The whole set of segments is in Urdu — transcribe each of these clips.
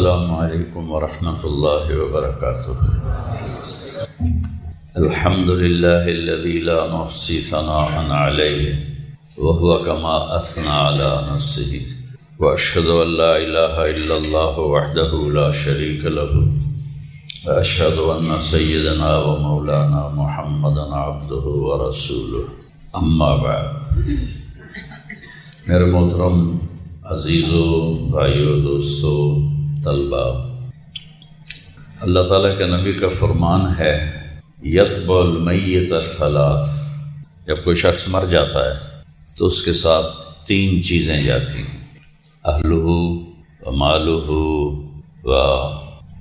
السلام علیکم ورحمۃ اللہ وبرکاتہ۔ الحمد للہ الذی لا نحصی ثناء علیہ وهو کما اثنى علی نفسہ واشہد ان لا الہ الا اللہ وحدہ لا شریک لہ واشہد ان سیدنا ومولانا محمدا عبدہ ورسولہ اما بعد۔ میرے محترم عزیزوں، بھائیوں، دوستوں، طلباء، اللہ تعالیٰ کے نبی کا فرمان ہے یتبع المیت ثلاث، جب کوئی شخص مر جاتا ہے تو اس کے ساتھ 3 چیزیں جاتی ہیں، اہلہ و مالہ و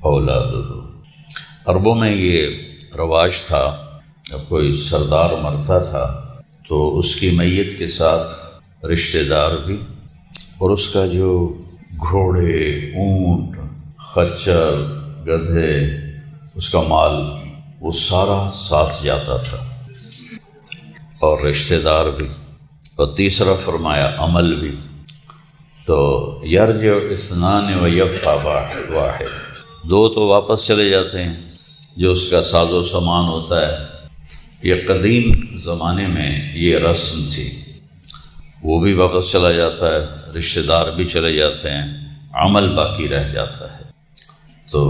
اولادہ۔ عربوں میں یہ رواج تھا، جب کوئی سردار مرتا تھا تو اس کی میت کے ساتھ رشتہ دار بھی اور اس کا جو گھوڑے، اونٹ، خچر، گدھے، اس کا مال، وہ سارا ساتھ جاتا تھا، اور رشتہ دار بھی، اور تیسرا فرمایا عمل بھی۔ تو یرجع اثنان و یبقى واحد، 2 تو واپس چلے جاتے ہیں، جو اس کا ساز و سامان ہوتا ہے۔ یہ قدیم زمانے میں یہ رسم تھی، وہ بھی واپس چلا جاتا ہے، رشتہ دار بھی چلے جاتے ہیں، عمل باقی رہ جاتا ہے۔ تو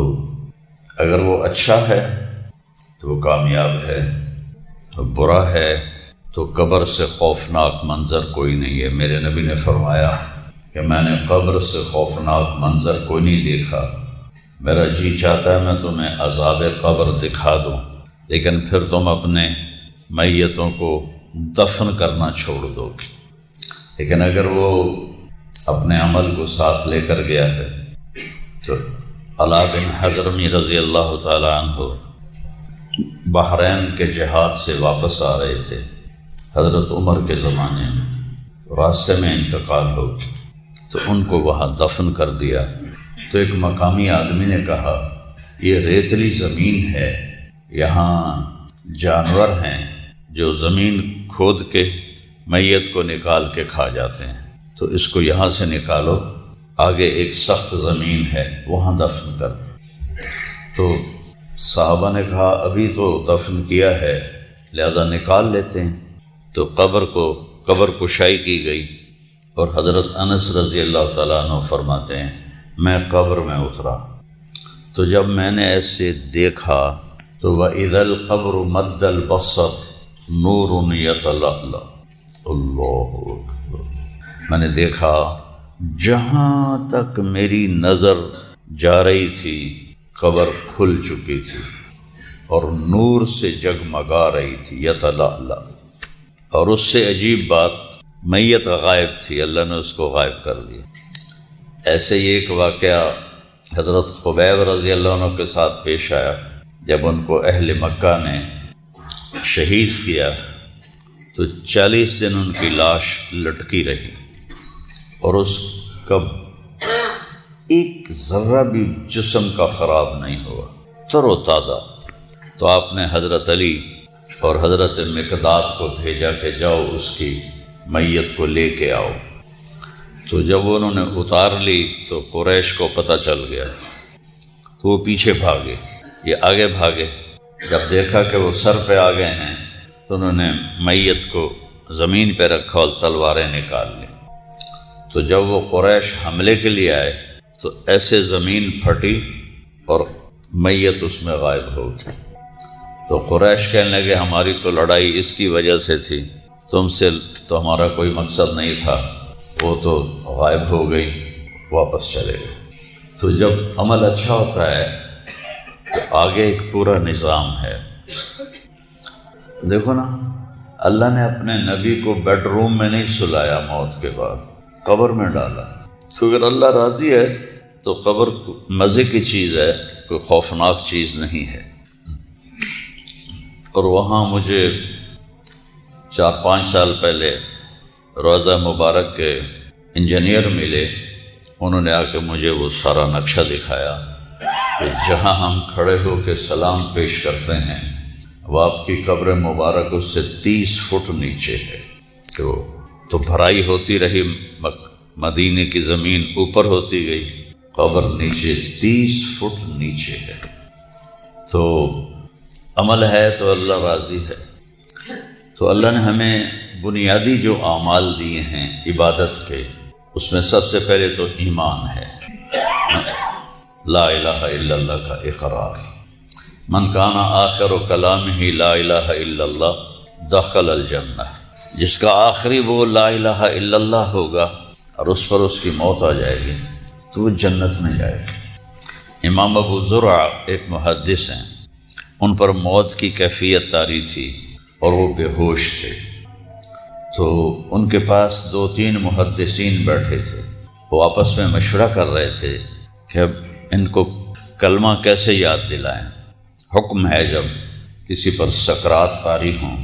اگر وہ اچھا ہے تو وہ کامیاب ہے، تو برا ہے تو قبر سے خوفناک منظر کوئی نہیں ہے۔ میرے نبی نے فرمایا کہ میں نے قبر سے خوفناک منظر کوئی نہیں دیکھا، میرا جی چاہتا ہے میں تمہیں عذاب قبر دکھا دوں، لیکن پھر تم اپنے میتوں کو دفن کرنا چھوڑ دو گے۔ لیکن اگر وہ اپنے عمل کو ساتھ لے کر گیا ہے تو علاء بن حضرمی رضی اللہ تعالی عنہ بحرین کے جہاد سے واپس آ رہے تھے حضرت عمر کے زمانے میں، راستے میں انتقال ہو گیا تو ان کو وہاں دفن کر دیا۔ تو ایک مقامی آدمی نے کہا یہ ریتلی زمین ہے، یہاں جانور ہیں جو زمین کھود کے میت کو نکال کے کھا جاتے ہیں، تو اس کو یہاں سے نکالو، آگے ایک سخت زمین ہے وہاں دفن کر۔ تو صحابہ نے کہا ابھی تو دفن کیا ہے لہذا نکال لیتے ہیں۔ تو قبر کشائی کی گئی، اور حضرت انس رضی اللہ تعالیٰ عنہ فرماتے ہیں میں قبر میں اترا تو جب میں نے ایسے دیکھا تو وَإِذَا الْقَبْرُ مَدَّ الْبَصَرِ نُورٌ يَتَلَأْلَأُ، اللہ اکبر، میں نے دیکھا جہاں تک میری نظر جا رہی تھی قبر کھل چکی تھی اور نور سے جگمگا رہی تھی، یتلألأ۔ اور اس سے عجیب بات، میت غائب تھی، اللہ نے اس کو غائب کر دیا۔ ایسے ہی ایک واقعہ حضرت خبیب رضی اللہ عنہ کے ساتھ پیش آیا، جب ان کو اہل مکہ نے شہید کیا تو 40 دن ان کی لاش لٹکی رہی اور اس کا ایک ذرہ بھی جسم کا خراب نہیں ہوا، تر و تازہ۔ تو آپ نے حضرت علی اور حضرت مقداد کو بھیجا کہ جاؤ اس کی میت کو لے کے آؤ۔ تو جب انہوں نے اتار لی تو قریش کو پتہ چل گیا، تو وہ پیچھے بھاگے، یہ آگے بھاگے۔ جب دیکھا کہ وہ سر پہ آ گئے ہیں تو انہوں نے میت کو زمین پہ رکھا اور تلواریں نکال لی۔ تو جب وہ قریش حملے کے لیے آئے تو ایسے زمین پھٹی اور میت اس میں غائب ہو گئی۔ تو قریش کہنے لگے ہماری تو لڑائی اس کی وجہ سے تھی، تم سے تو ہمارا کوئی مقصد نہیں تھا، وہ تو غائب ہو گئی، واپس چلے گئے۔ تو جب عمل اچھا ہوتا ہے تو آگے ایک پورا نظام ہے۔ دیکھو نا، اللہ نے اپنے نبی کو بیڈ روم میں نہیں سلایا، موت کے بعد قبر میں ڈالا۔ تو اگر اللہ راضی ہے تو قبر مزے کی چیز ہے، کوئی خوفناک چیز نہیں ہے۔ اور وہاں مجھے 4-5 سال پہلے روضہ مبارک کے انجینئر ملے، انہوں نے آ کے مجھے وہ سارا نقشہ دکھایا کہ جہاں ہم کھڑے ہو کے سلام پیش کرتے ہیں وہ آپ کی قبر مبارک اس سے 30 فٹ نیچے ہے۔ تو بھرائی ہوتی رہی، مدینے کی زمین اوپر ہوتی گئی، قبر نیچے 30 فٹ نیچے ہے۔ تو عمل ہے تو اللہ راضی ہے۔ تو اللہ نے ہمیں بنیادی جو اعمال دیے ہیں عبادت کے، اس میں سب سے پہلے تو ایمان ہے، لا الہ الا اللہ کا اقرار۔ من کان آخر کلامہ لا الہ الا اللہ دخل الجنہ، جس کا آخری وہ لا الہ الا اللہ ہوگا اور اس پر اس کی موت آ جائے گی تو وہ جنت میں جائے گا۔ امام ابو زرع ایک محدث ہیں، ان پر موت کی کیفیت طاری تھی اور وہ بے ہوش تھے۔ تو ان کے پاس 2-3 محدثین بیٹھے تھے، وہ آپس میں مشورہ کر رہے تھے کہ اب ان کو کلمہ کیسے یاد دلائیں۔ حکم ہے جب کسی پر سکرات طاری ہوں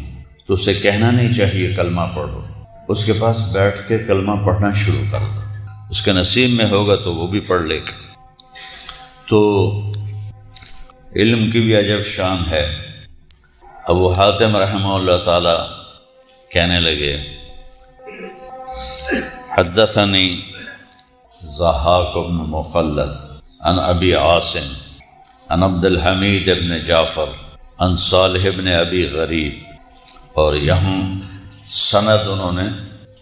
تو اسے کہنا نہیں چاہیے کلمہ پڑھو، اس کے پاس بیٹھ کے کلمہ پڑھنا شروع کر دو، اس کے نصیب میں ہوگا تو وہ بھی پڑھ لے گا۔ تو علم کی بھی عجب شان ہے۔ ابو حاتم رحمہ اللہ تعالی کہنے لگے، حدثنی ضحاک بن مخلد عن ابی عاصم عن عبد الحمید بن جعفر عن صالح بن ابی غریب، اور یہاں سند انہوں نے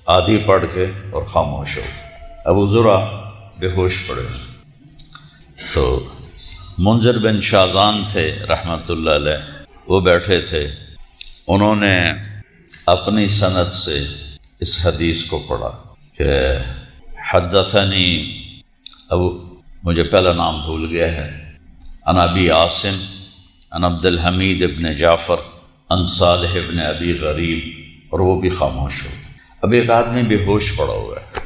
آدھی پڑھ کے اور خاموش ہو گئے۔ ابو زرع بے ہوش پڑے۔ تو منذر بن شازان تھے رحمۃ اللہ علیہ، وہ بیٹھے تھے، انہوں نے اپنی سند سے اس حدیث کو پڑھا کہ حدثنی ابو، مجھے پہلا نام بھول گیا ہے، عن ابی عاصم عن عبد الحمید ابن جعفر عن صالح ابن ابی غریب، اور وہ بھی خاموش ہو۔ اب ایک آدمی بے ہوش پڑا ہوا ہے،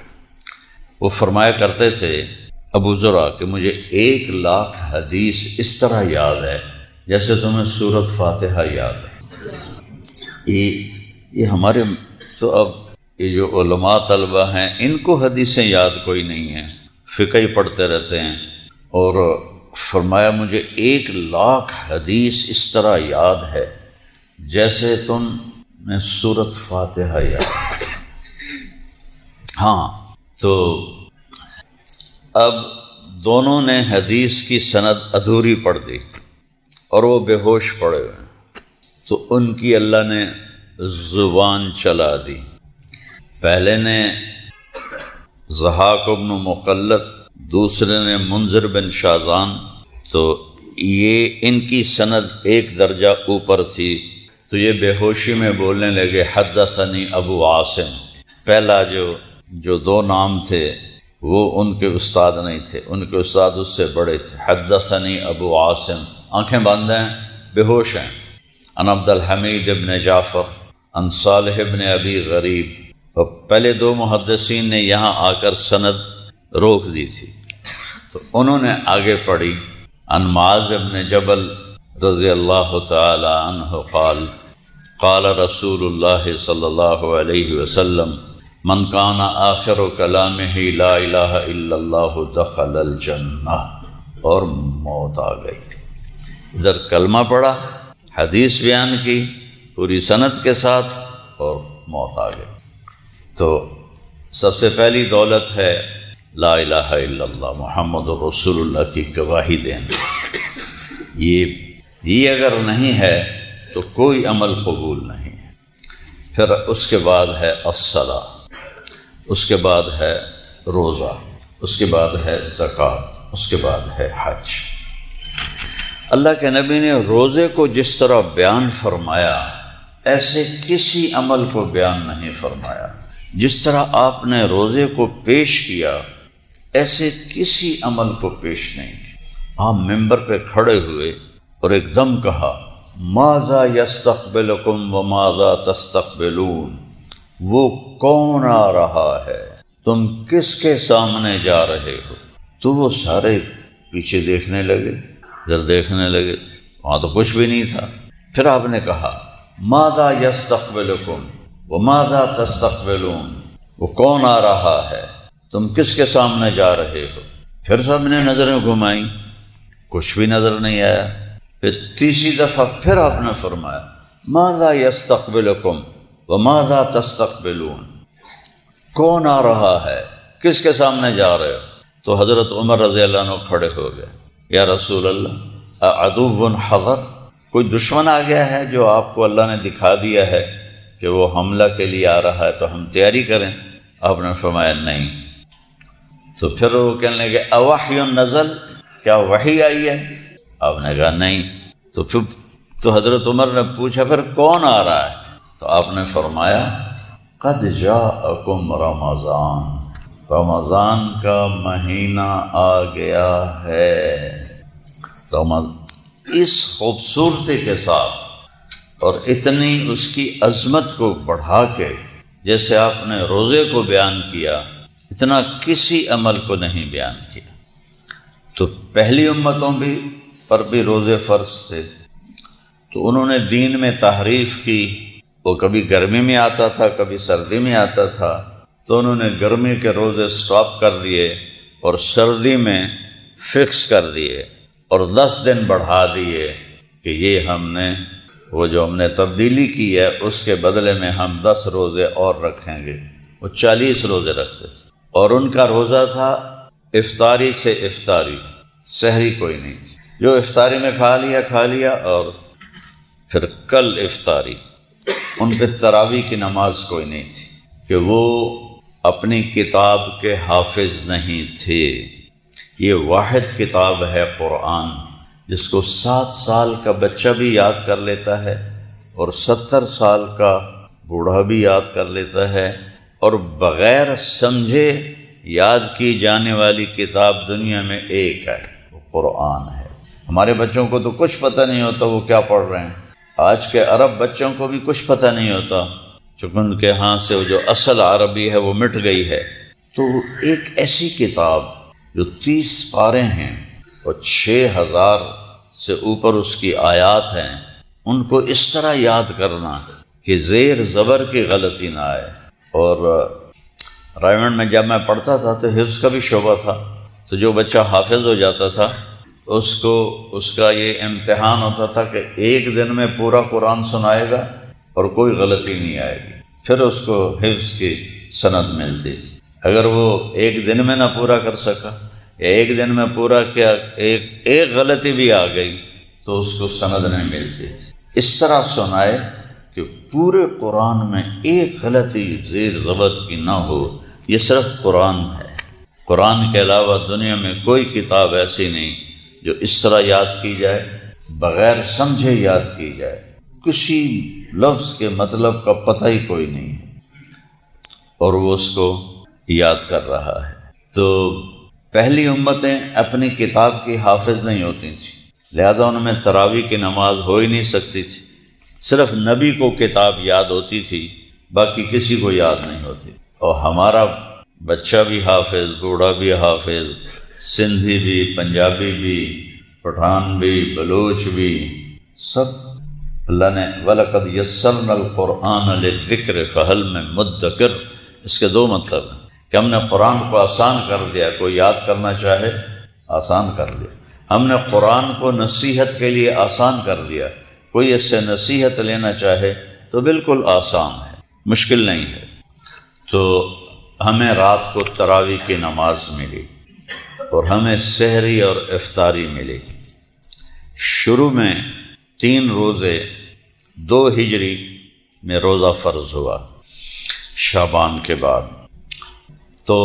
وہ فرمایا کرتے تھے ابو زرع کہ مجھے 1,00,000 حدیث اس طرح یاد ہے جیسے تمہیں سورۃ فاتحہ یاد ہے۔ یہ ہمارے تو اب یہ جو علماء طلبہ ہیں ان کو حدیثیں یاد کوئی نہیں ہیں، فقہ ہی پڑھتے رہتے ہیں، اور فرمایا مجھے 1,00,000 حدیث اس طرح یاد ہے جیسے تم نے سورۃ فاتحہ یاد۔ ہاں، تو اب دونوں نے حدیث کی سند ادھوری پڑھ دی اور وہ بے ہوش پڑے ہوئے، تو ان کی اللہ نے زبان چلا دی۔ پہلے نے ضحاک بن مخلد، دوسرے نے منذر بن شازان، تو یہ ان کی سند ایک درجہ اوپر تھی، تو یہ بے ہوشی میں بولنے لگے حدثنی ابو عاصم۔ پہلا جو 2 نام تھے وہ ان کے استاد نہیں تھے، ان کے استاد اس سے بڑے تھے۔ حدثنی ابو عاصم، آنکھیں بند ہیں، بے ہوش ہیں، عن عبد الحمید ابن جعفر عن صالح ابن ابی غریب۔ اور پہلے 2 محدثین نے یہاں آ کر سند روک دی تھی، تو انہوں نے آگے پڑھی عن معاذ ابن جبل رضی اللہ تعالی عنہ قال قال رسول اللہ صلی اللہ علیہ وسلم من کان آخر کلامہ لا الہ الا اللہ دخل الجنہ، اور موت آ گئی۔ ادھر کلمہ پڑھا، حدیث بیان کی پوری سند کے ساتھ، اور موت آ گئی۔ تو سب سے پہلی دولت ہے لا الہ الا اللہ محمد رسول اللہ کی گواہی دینا۔ یہ اگر نہیں ہے تو کوئی عمل قبول نہیں ہے۔ پھر اس کے بعد ہے الصلاۃ، اس کے بعد ہے روزہ، اس کے بعد ہے زکوٰۃ، اس کے بعد ہے حج۔ اللہ کے نبی نے روزے کو جس طرح بیان فرمایا ایسے کسی عمل کو بیان نہیں فرمایا۔ جس طرح آپ نے روزے کو پیش کیا ایسے کسی عمل کو پیش نہیں کیا۔ آپ ممبر پہ کھڑے ہوئے اور ایک دم کہا ماذا یستقبلکم وماذا تستقبلون، وہ کون آ رہا ہے، تم کس کے سامنے جا رہے ہو؟ تو وہ سارے پیچھے دیکھنے لگے، ادھر دیکھنے لگے، وہاں تو کچھ بھی نہیں تھا۔ پھر آپ نے کہا ماذا یستقبلکم وماذا تستقبلون، وہ کون آ رہا ہے، تم کس کے سامنے جا رہے ہو؟ پھر سب نے نظریں گھمائیں، کچھ بھی نظر نہیں آیا۔ پھر تیسری دفعہ پھر آپ نے فرمایا ماذا یستقبلکم وماذا تستقبلون، کون آ رہا ہے، کس کے سامنے جا رہے ہو؟ تو حضرت عمر رضی اللہ عنہ کھڑے ہو گئے، یا رسول اللہ اعدو حضر، کوئی دشمن آ گیا ہے جو آپ کو اللہ نے دکھا دیا ہے کہ وہ حملہ کے لیے آ رہا ہے تو ہم تیاری کریں؟ آپ نے فرمایا نہیں۔ تو پھر وہ کہنے لگے اوحی نزل، کیا وحی آئی ہے؟ آپ نے کہا نہیں۔ تو حضرت عمر نے پوچھا پھر کون آ رہا ہے؟ تو آپ نے فرمایا قد جاءکم رمضان، رمضان کا مہینہ آ گیا ہے۔ اس خوبصورتی کے ساتھ اور اتنی اس کی عظمت کو بڑھا کے جیسے آپ نے روزے کو بیان کیا، اتنا کسی عمل کو نہیں بیان کیا۔ تو پہلی امتوں پر بھی روزے فرض تھے، تو انہوں نے دین میں تحریف کی، وہ کبھی گرمی میں آتا تھا کبھی سردی میں آتا تھا، تو انہوں نے گرمی کے روزے سٹاپ کر دیے اور سردی میں فکس کر دیے اور 10 دن بڑھا دیے کہ یہ ہم نے تبدیلی کی ہے، اس کے بدلے میں ہم 10 روزے اور رکھیں گے۔ وہ 40 روزے رکھتے تھے، اور ان کا روزہ تھا افطاری سے افطاری، سحری کوئی نہیں تھی، جو افطاری میں کھا لیا اور پھر کل افطاری۔ ان پہ تراویح کی نماز کوئی نہیں تھی کہ وہ اپنی کتاب کے حافظ نہیں تھے۔ یہ واحد کتاب ہے قرآن، جس کو 7 سال کا بچہ بھی یاد کر لیتا ہے اور 70 سال کا بوڑھا بھی یاد کر لیتا ہے، اور بغیر سمجھے یاد کی جانے والی کتاب دنیا میں ایک ہے، وہ قرآن ہے۔ ہمارے بچوں کو تو کچھ پتہ نہیں ہوتا وہ کیا پڑھ رہے ہیں، آج کے عرب بچوں کو بھی کچھ پتہ نہیں ہوتا، چونکہ ان کے ہاں سے جو اصل عربی ہے وہ مٹ گئی ہے۔ تو ایک ایسی کتاب جو 30 پارے ہیں اور 6000 سے اوپر اس کی آیات ہیں، ان کو اس طرح یاد کرنا کہ زیر زبر کی غلطی نہ آئے۔ اور رائمنڈ میں جب میں پڑھتا تھا تو حفظ کا بھی شعبہ تھا، تو جو بچہ حافظ ہو جاتا تھا اس کا یہ امتحان ہوتا تھا کہ 1 دن میں پورا قرآن سنائے گا اور کوئی غلطی نہیں آئے گی، پھر اس کو حفظ کی سند ملتی تھی۔ اگر وہ 1 دن میں نہ پورا کر سکا یا 1 دن میں پورا کیا، ایک غلطی بھی آ گئی تو اس کو سند نہیں ملتی تھی۔ اس طرح سنائے کہ پورے قرآن میں ایک غلطی زیر زبر کی نہ ہو۔ یہ صرف قرآن ہے، قرآن کے علاوہ دنیا میں کوئی کتاب ایسی نہیں جو اس طرح یاد کی جائے، بغیر سمجھے یاد کی جائے، کسی لفظ کے مطلب کا پتہ ہی کوئی نہیں ہے اور وہ اس کو یاد کر رہا ہے۔ تو پہلی امتیں اپنی کتاب کی حافظ نہیں ہوتی تھیں، لہذا ان میں تراویح کی نماز ہو ہی نہیں سکتی تھی۔ صرف نبی کو کتاب یاد ہوتی تھی، باقی کسی کو یاد نہیں ہوتی۔ اور ہمارا بچہ بھی حافظ، بوڑھا بھی حافظ، سندھی بھی، پنجابی بھی، پٹھان بھی، بلوچ بھی، سب اللہ نے وَلَقَدْ يَسَّرْنَا الْقُرْآنَ لِلذِّكْرِ فَهَلْ مِن مُدَّكِرٍ، اس کے 2 مطلب ہیں کہ ہم نے قرآن کو آسان کر دیا، کوئی یاد کرنا چاہے آسان کر دیا۔ ہم نے قرآن کو نصیحت کے لیے آسان کر دیا، کوئی اس سے نصیحت لینا چاہے تو بالکل آسان ہے، مشکل نہیں ہے۔ تو ہمیں رات کو تراویح کی نماز ملی اور ہمیں سحری اور افطاری ملی۔ شروع میں 3 روزے 2 ہجری میں روزہ فرض ہوا شعبان کے بعد، تو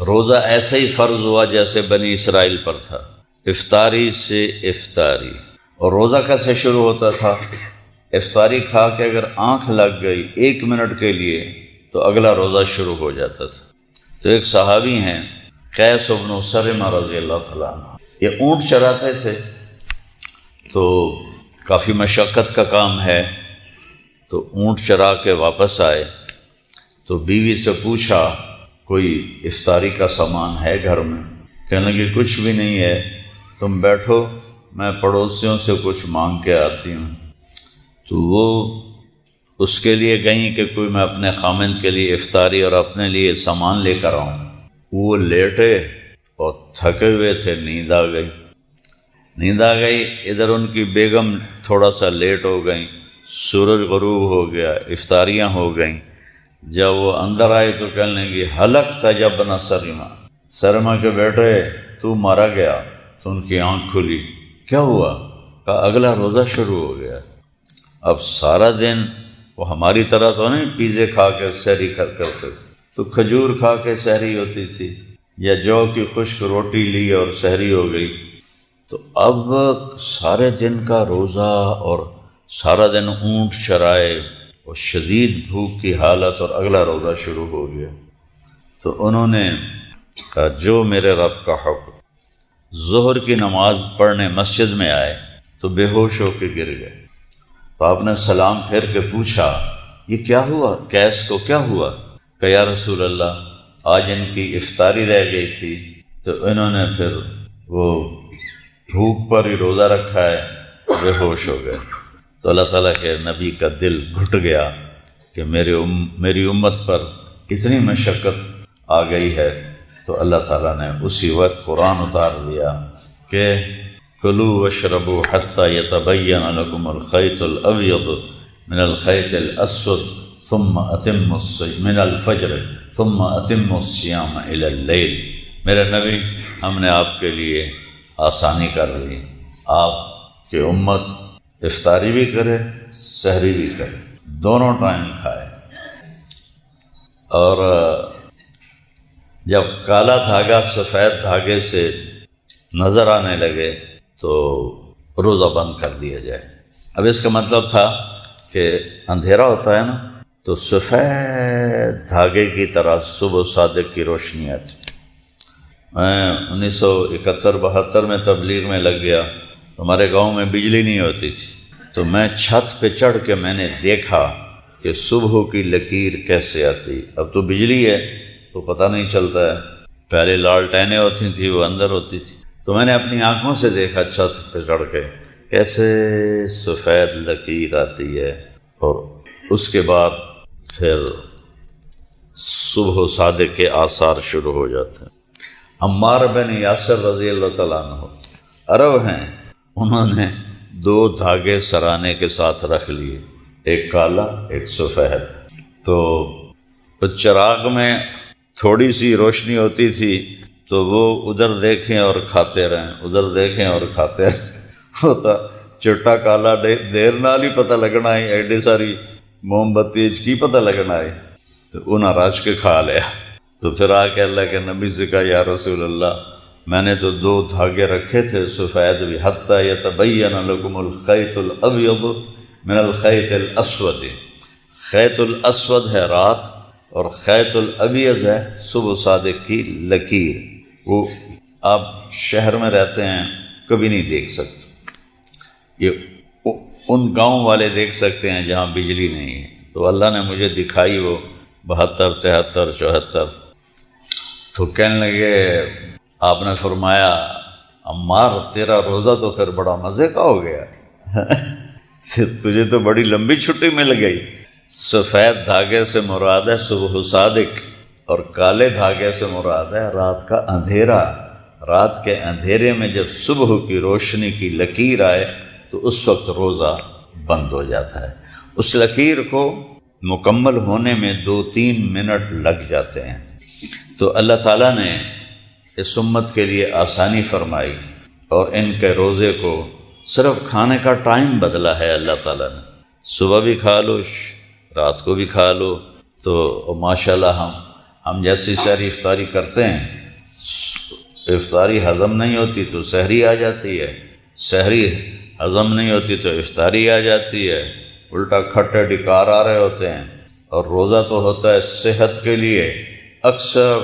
روزہ ایسے ہی فرض ہوا جیسے بنی اسرائیل پر تھا، افطاری سے افطاری۔ اور روزہ کیسے شروع ہوتا تھا؟ افطاری کھا کے اگر آنکھ لگ گئی 1 منٹ کے لیے تو اگلا روزہ شروع ہو جاتا تھا۔ تو ایک صحابی ہیں قیس بن سرمہ رضی اللہ تعالیٰ عنہ، یہ اونٹ چراتے تھے، تو کافی مشقت کا کام ہے، تو اونٹ چرا کے واپس آئے تو بیوی سے پوچھا کوئی افطاری کا سامان ہے گھر میں؟ کہنے لگے کچھ بھی نہیں ہے، تم بیٹھو میں پڑوسیوں سے کچھ مانگ کے آتی ہوں۔ تو وہ اس کے لیے گئیں کہ کوئی میں اپنے خامند کے لیے افطاری اور اپنے لیے سامان لے کر آؤں۔ وہ لیٹے اور تھکے ہوئے تھے، نیند آ گئی۔ ادھر ان کی بیگم تھوڑا سا لیٹ ہو گئیں، سورج غروب ہو گیا، افطاریاں ہو گئیں۔ جب وہ اندر آئے تو کہنے لگی حلقت جب نہ سرمہ، سرما کے بیٹے تو مارا گیا، تو ان کی آنکھ کھلی، کیا ہوا؟ کہا اگلا روزہ شروع ہو گیا۔ اب سارا دن وہ ہماری طرح تو نہیں پیزے کھا کے سحری کرتے تھے، تو کھجور کھا کے سحری ہوتی تھی، یا جو کی خشک روٹی لی اور سحری ہو گئی۔ تو اب سارے دن کا روزہ اور سارا دن اونٹ چرائے اور شدید بھوک کی حالت، اور اگلا روزہ شروع ہو گیا۔ تو انہوں نے کہا جو میرے رب کا حکم۔ ظہر کی نماز پڑھنے مسجد میں آئے تو بے ہوش ہو کے گر گئے۔ تو آپ نے سلام پھیر کے پوچھا یہ کیا ہوا؟ کیس کو کیا ہوا؟ کہ یا رسول اللہ آج ان کی افطاری رہ گئی تھی، تو انہوں نے پھر وہ بھوک پر ہی روزہ رکھا ہے، بے ہوش ہو گئے۔ تو اللہ تعالیٰ کے نبی کا دل گھٹ گیا کہ میری امت پر اتنی مشقت آ گئی ہے۔ تو اللہ تعالیٰ نے اسی وقت قرآن اتار دیا کہ کلوا واشربوا حتى يتبين لكم الخيط الأبيض من الخيط الأسود ثم أتموا من الفجر ثم أتموا الصيام إلى الليل۔ میرے نبی ہم نے آپ کے لیے آسانی کر دی، آپ کی امت افطاری بھی کرے سحری بھی کرے، دونوں ٹائم کھائے۔ اور جب کالا دھاگا سفید دھاگے سے نظر آنے لگے تو روزہ بند کر دیا جائے۔ اب اس کا مطلب تھا کہ اندھیرا ہوتا ہے نا، تو سفید دھاگے کی طرح صبح صادق کی روشنی آتی۔ میں 1971-72 میں تبلیغ میں لگ گیا، ہمارے گاؤں میں بجلی نہیں ہوتی تھی، تو میں چھت پہ چڑھ کے میں نے دیکھا کہ صبح کی لکیر کیسے آتی۔ اب تو بجلی ہے تو پتہ نہیں چلتا ہے، پہلے لالٹینیں ہوتی تھیں وہ اندر ہوتی تھی، تو میں نے اپنی آنکھوں سے دیکھا چھت پہ چڑھ کے کیسے سفید لکیر آتی ہے، اور اس کے بعد پھر صبح صادق کے آثار شروع ہو جاتے ہیں۔ عمار بن یاسر رضی اللہ تعالیٰ عنہ عرب ہیں، انہوں نے 2 دھاگے سرانے کے ساتھ رکھ لیے، ایک کالا ایک سفید۔ تو چراغ میں تھوڑی سی روشنی ہوتی تھی تو وہ ادھر دیکھیں اور کھاتے رہیں، ادھر دیکھیں اور کھاتے رہیں، ہوتا چٹا کالا دیر نال ہی پتہ لگنا ہے، ایڈی ساری موم بتی کی پتہ لگنا ہے، تو انہاں راج کے کھا لیا۔ تو پھر آ کے اللہ کے نبی سے کہا یا رسول اللہ میں نے تو 2 دھاگے رکھے تھے سفید بھی، حتی یتبین لکم الخیط الابیض من الخیط الاسود۔ خیط الاسود ہے رات، اور خیط الابیض ہے صبح صادق کی لکیر، وہ آپ شہر میں رہتے ہیں کبھی نہیں دیکھ سکتے، یہ ان گاؤں والے دیکھ سکتے ہیں جہاں بجلی نہیں ہے۔ تو اللہ نے مجھے دکھائی وہ 72 73 74۔ تو کہنے لگے آپ نے فرمایا عمار تیرا روزہ تو پھر بڑا مزے کا ہو گیا، تجھے تو بڑی لمبی چھٹی مل گئی۔ سفید دھاگے سے مراد ہے صبح صادق، اور کالے دھاگے سے مراد ہے رات کا اندھیرا۔ رات کے اندھیرے میں جب صبح کی روشنی کی لکیر آئے تو اس وقت روزہ بند ہو جاتا ہے۔ اس لکیر کو مکمل ہونے میں 2-3 منٹ لگ جاتے ہیں۔ تو اللہ تعالیٰ نے اس امت کے لیے آسانی فرمائی، اور ان کے روزے کو صرف کھانے کا ٹائم بدلا ہے اللہ تعالیٰ نے، صبح بھی کھا لو رات کو بھی کھا لو۔ تو ماشاءاللہ ہم جیسی سحری افطاری کرتے ہیں، افطاری ہضم نہیں ہوتی تو سحری آ جاتی ہے، سحری ہضم نہیں ہوتی تو افطاری آ جاتی ہے، الٹا کھٹے ڈکار آ رہے ہوتے ہیں۔ اور روزہ تو ہوتا ہے صحت کے لیے، اکثر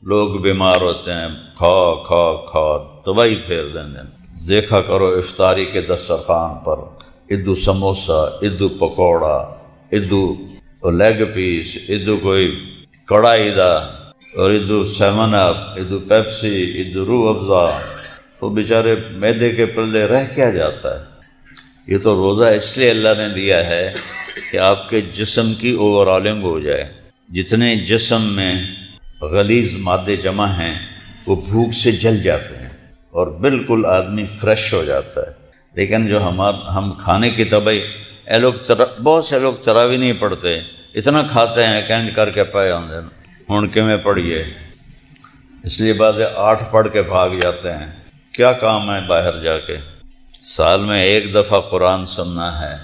لوگ بیمار ہوتے ہیں، کھا کھا کھا دوائی پھیر دیں۔ دیکھا کرو افطاری کے دسترخوان پر ادو سموسا، ادو پکوڑا، ادو لیگ پیس، ادو کوئی کڑھائی دا، اور ادو 7 اپ، ادو پیپسی، ادو روح افزا، وہ بیچارے میدے کے پلے رہ کیا جاتا ہے۔ یہ تو روزہ اس لیے اللہ نے دیا ہے کہ آپ کے جسم کی اوورالنگ ہو جائے، جتنے جسم میں غلیظ مادے جمع ہیں وہ بھوک سے جل جاتے ہیں اور بالکل آدمی فریش ہو جاتا ہے۔ لیکن جو ہم کھانے کی طبعی، بہت سے لوگ تراویح نہیں پڑھتے، اتنا کھاتے ہیں کینج کر کے پائے آدھے ہوں کے میں پڑھیے۔ اس لیے بعض 8 پڑھ کے بھاگ جاتے ہیں، کیا کام ہے باہر جا کے؟ سال میں 1 دفعہ قرآن سننا ہے،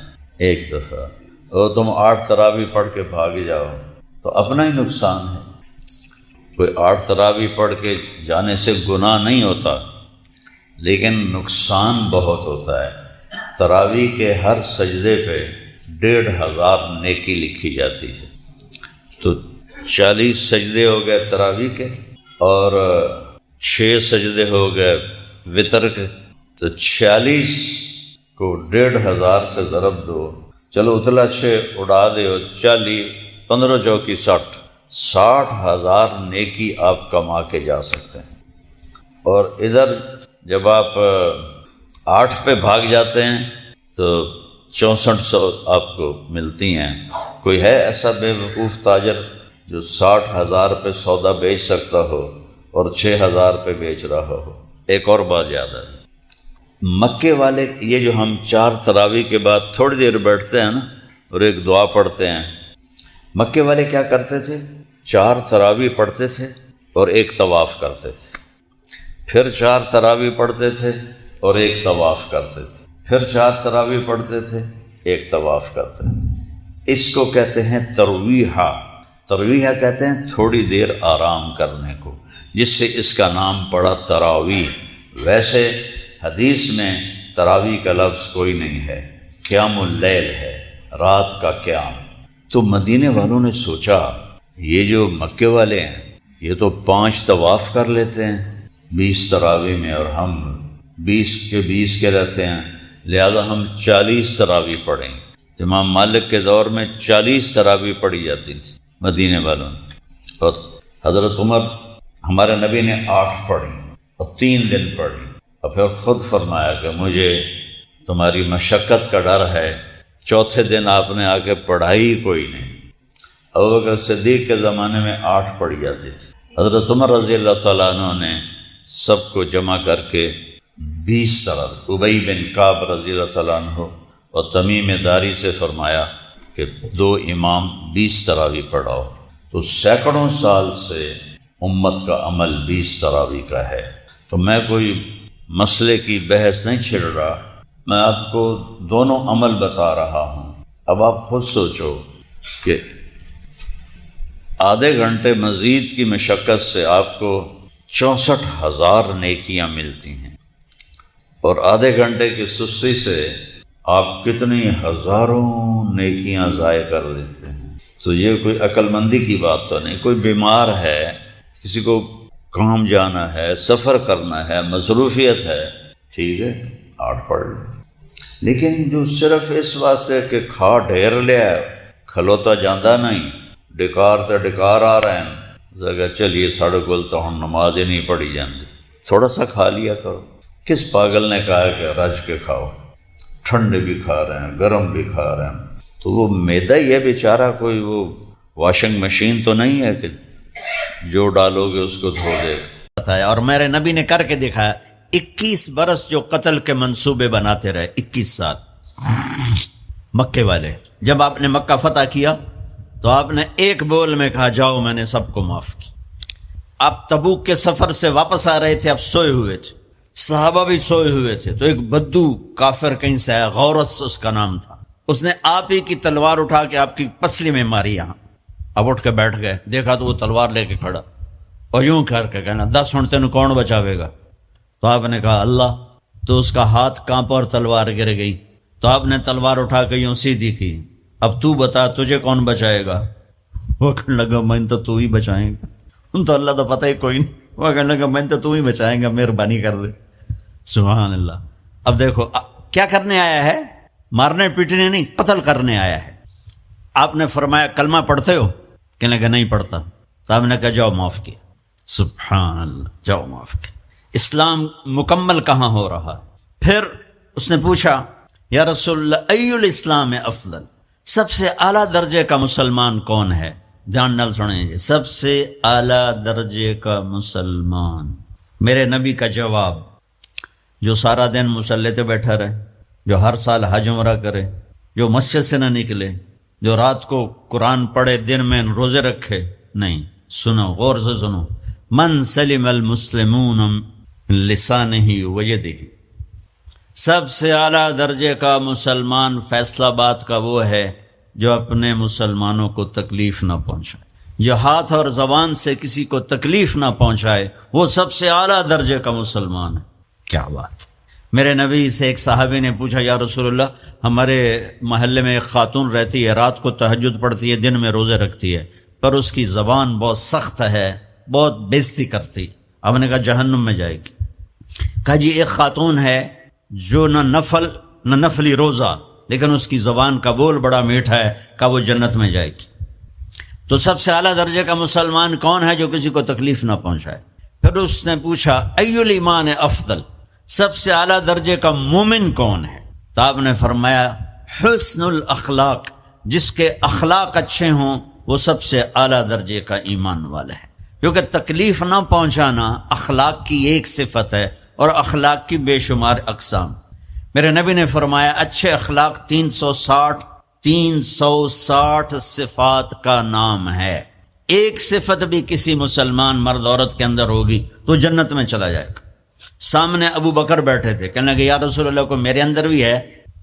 1 دفعہ، اور تم 8 تراویح پڑھ کے بھاگ جاؤ تو اپنا ہی نقصان ہے۔ کوئی 8 تراویح پڑھ کے جانے سے گناہ نہیں ہوتا، لیکن نقصان بہت ہوتا ہے۔ تراویح کے ہر سجدے پہ 1500 نیکی لکھی جاتی ہے، تو 40 سجدے ہو گئے تراویح کے، اور 6 سجدے ہو گئے وطر کے، تو 46 کو 1500 سے ضرب دو، چلو اتلا 6 اڑا دے، 40 15 چوکی 60,000 نیکی آپ کما کے جا سکتے ہیں۔ اور ادھر جب آپ 8 پہ بھاگ جاتے ہیں تو 6400 آپ کو ملتی ہیں۔ کوئی ہے ایسا بے وقوف تاجر جو 60,000 پہ سودا بیچ سکتا ہو اور 6,000 پہ بیچ رہا ہو؟ ایک اور بات یاد ہے، مکے والے یہ جو ہم 4 تراویح کے بعد تھوڑی دیر بیٹھتے ہیں نا اور ایک دعا پڑھتے ہیں، مکے والے کیا کرتے تھے؟ 4 تراویح پڑھتے تھے اور 1 طواف کرتے تھے، پھر 4 تراویح پڑھتے تھے اور 1 طواف کرتے تھے، پھر 4 تراویح پڑھتے تھے، 1 طواف کرتے تھے۔ اس کو کہتے ہیں ترویحہ۔ ترویحہ کہتے ہیں تھوڑی دیر آرام کرنے کو، جس سے اس کا نام پڑا تراویح۔ ویسے حدیث میں تراویح کا لفظ کوئی نہیں ہے، قیام اللیل ہے، رات کا قیام۔ تو مدینے والوں نے سوچا یہ جو مکے والے ہیں یہ تو 5 طواف کر لیتے ہیں 20 تراویح میں، اور ہم 20 کے رہتے ہیں، لہذا ہم 40 تراویح پڑھیں گے۔ امام مالک کے دور میں 40 تراویح پڑھی جاتی تھی مدینے والوں نے، اور حضرت عمر ہمارے نبی نے 8 پڑھی اور 3 دن پڑھی، اور پھر خود فرمایا کہ مجھے تمہاری مشقت کا ڈر ہے۔ چوتھے دن آپ نے آ کے پڑھائی کوئی نہیں۔ ابوبکر صدیق کے زمانے میں 8 پڑھی جاتی تھی۔ حضرت عمر رضی اللہ تعالیٰ عنہ نے سب کو جمع کر کے 20 تراویح، ابی بن کعب رضی اللہ تعالیٰ عنہ اور تمیم داری سے فرمایا کہ 2 امام 20 تراویح پڑھاؤ۔ تو سینکڑوں سال سے امت کا عمل 20 تراویح کا ہے۔ تو میں کوئی مسئلے کی بحث نہیں چھڑ رہا، میں آپ کو دونوں عمل بتا رہا ہوں۔ اب آپ خود سوچو کہ آدھے گھنٹے مزید کی مشقت سے آپ کو 64,000 نیکیاں ملتی ہیں، اور آدھے گھنٹے کی سستی سے آپ کتنی ہزاروں نیکیاں ضائع کر دیتے ہیں۔ تو یہ کوئی عقل مندی کی بات تو نہیں۔ کوئی بیمار ہے، کسی کو کام جانا ہے، سفر کرنا ہے، مصروفیت ہے، ٹھیک ہے 8 پڑھ لیں، لیکن جو صرف اس واسطے کہ کھا ڈھیر لیا ہے، کھلوتا جاندہ نہیں، ڈکار تے ڈکار آ رہے ہیں، جگہ چلیے ساڑھے کول تو ہم نماز ہی نہیں پڑھی جاندی، تھوڑا سا کھا لیا کرو۔ کس پاگل نے کہا ہے کہ رج کے کھاؤ؟ ٹھنڈے بھی کھا رہے ہیں، گرم بھی کھا رہے ہیں، تو وہ میدا ہی ہے بیچارہ، کوئی وہ واشنگ مشین تو نہیں ہے کہ جو ڈالو گے اس کو دھو دے گا۔ اور میرے نبی نے کر کے دکھایا، 21 برس جو قتل کے منصوبے بناتے رہے، 21 سال مکے والے۔ جب آپ نے مکہ فتح کیا تو آپ نے ایک بول میں کہا جاؤ میں نے سب کو معاف کیا۔ آپ تبوک کے سفر سے واپس آ رہے تھے، آپ سوئے ہوئے تھے، صحابہ بھی سوئے ہوئے تھے، تو ایک بدو کافر کہیں سے آیا، غورس اس کا نام تھا، اس نے آپ ہی کی تلوار اٹھا کے آپ کی پسلی میں ماری یہاں۔ اب اٹھ کے بیٹھ گئے، دیکھا تو وہ تلوار لے کے کھڑا، اور یوں کر کے کہنا 10 ہن تینوں کون بچاوے گا؟ تو آپ نے کہا اللہ۔ تو اس کا ہاتھ کانپا اور تلوار گر گئی، تو آپ نے تلوار اٹھا کے یوں سیدھی کی، اب تو بتا تجھے کون بچائے گا؟ وہ کہنے لگا میں تو ہی بچائیں گا۔ تو اللہ تو پتہ ہی کوئی نہیں، وہ کہنے لگا میں تو ہی بچائیں گا، مہربانی کر دے۔ سبحان اللہ۔ اب دیکھو کیا کرنے آیا ہے، مارنے پیٹنے نہیں، قتل کرنے آیا ہے۔ آپ نے فرمایا کلمہ پڑھتے ہو؟ کہنے لگا نہیں پڑھتا۔ تو آپ نے کہا جاؤ معاف کیا۔ سبحان اللہ، جاؤ معاف کیا۔ اسلام مکمل کہاں ہو رہا؟ پھر اس نے پوچھا یا رسول اللہ ای الاسلام افضل، سب سے اعلیٰ درجے کا مسلمان کون ہے؟ دھیان نال سنیں گے، سب سے اعلیٰ درجے کا مسلمان۔ میرے نبی کا جواب، جو سارا دن مصلی پہ بیٹھا رہے، جو ہر سال حج عمرہ کرے، جو مسجد سے نہ نکلے، جو رات کو قرآن پڑھے، دن میں روزے رکھے، نہیں، سنو غور سے سنو، من سلم المسلمون من لسانہ ویدہ، سب سے اعلیٰ درجے کا مسلمان فیصلہ بات کا وہ ہے جو اپنے مسلمانوں کو تکلیف نہ پہنچائے، جو ہاتھ اور زبان سے کسی کو تکلیف نہ پہنچائے، وہ سب سے اعلیٰ درجے کا مسلمان ہے۔ کیا بات! میرے نبی سے ایک صحابی نے پوچھا، یا رسول اللہ، ہمارے محلے میں ایک خاتون رہتی ہے، رات کو تہجد پڑھتی ہے، دن میں روزے رکھتی ہے، پر اس کی زبان بہت سخت ہے، بہت بےزتی کرتی۔ آپ نے کہا جہنم میں جائے گی۔ کہا جی ایک خاتون ہے جو نہ نفلی روزہ، لیکن اس کی زبان کا بول بڑا میٹھا ہے، کہا وہ جنت میں جائے گی۔ تو سب سے اعلیٰ درجے کا مسلمان کون ہے جو کسی کو تکلیف نہ پہنچائے؟ پھر اس نے پوچھا ای الایمان افضل، سب سے اعلیٰ درجے کا مومن کون ہے؟ تو آپ نے فرمایا حسن الاخلاق، جس کے اخلاق اچھے ہوں وہ سب سے اعلیٰ درجے کا ایمان والا ہے، کیونکہ تکلیف نہ پہنچانا اخلاق کی ایک صفت ہے، اور اخلاق کی بے شمار اقسام۔ میرے نبی نے فرمایا اچھے اخلاق 360 صفات کا نام ہے، ایک صفت بھی کسی مسلمان مرد عورت کے اندر ہوگی تو جنت میں چلا جائے گا۔ سامنے ابو بکر بیٹھے تھے، کہنے لگے یا رسول اللہ کو میرے اندر بھی ہے؟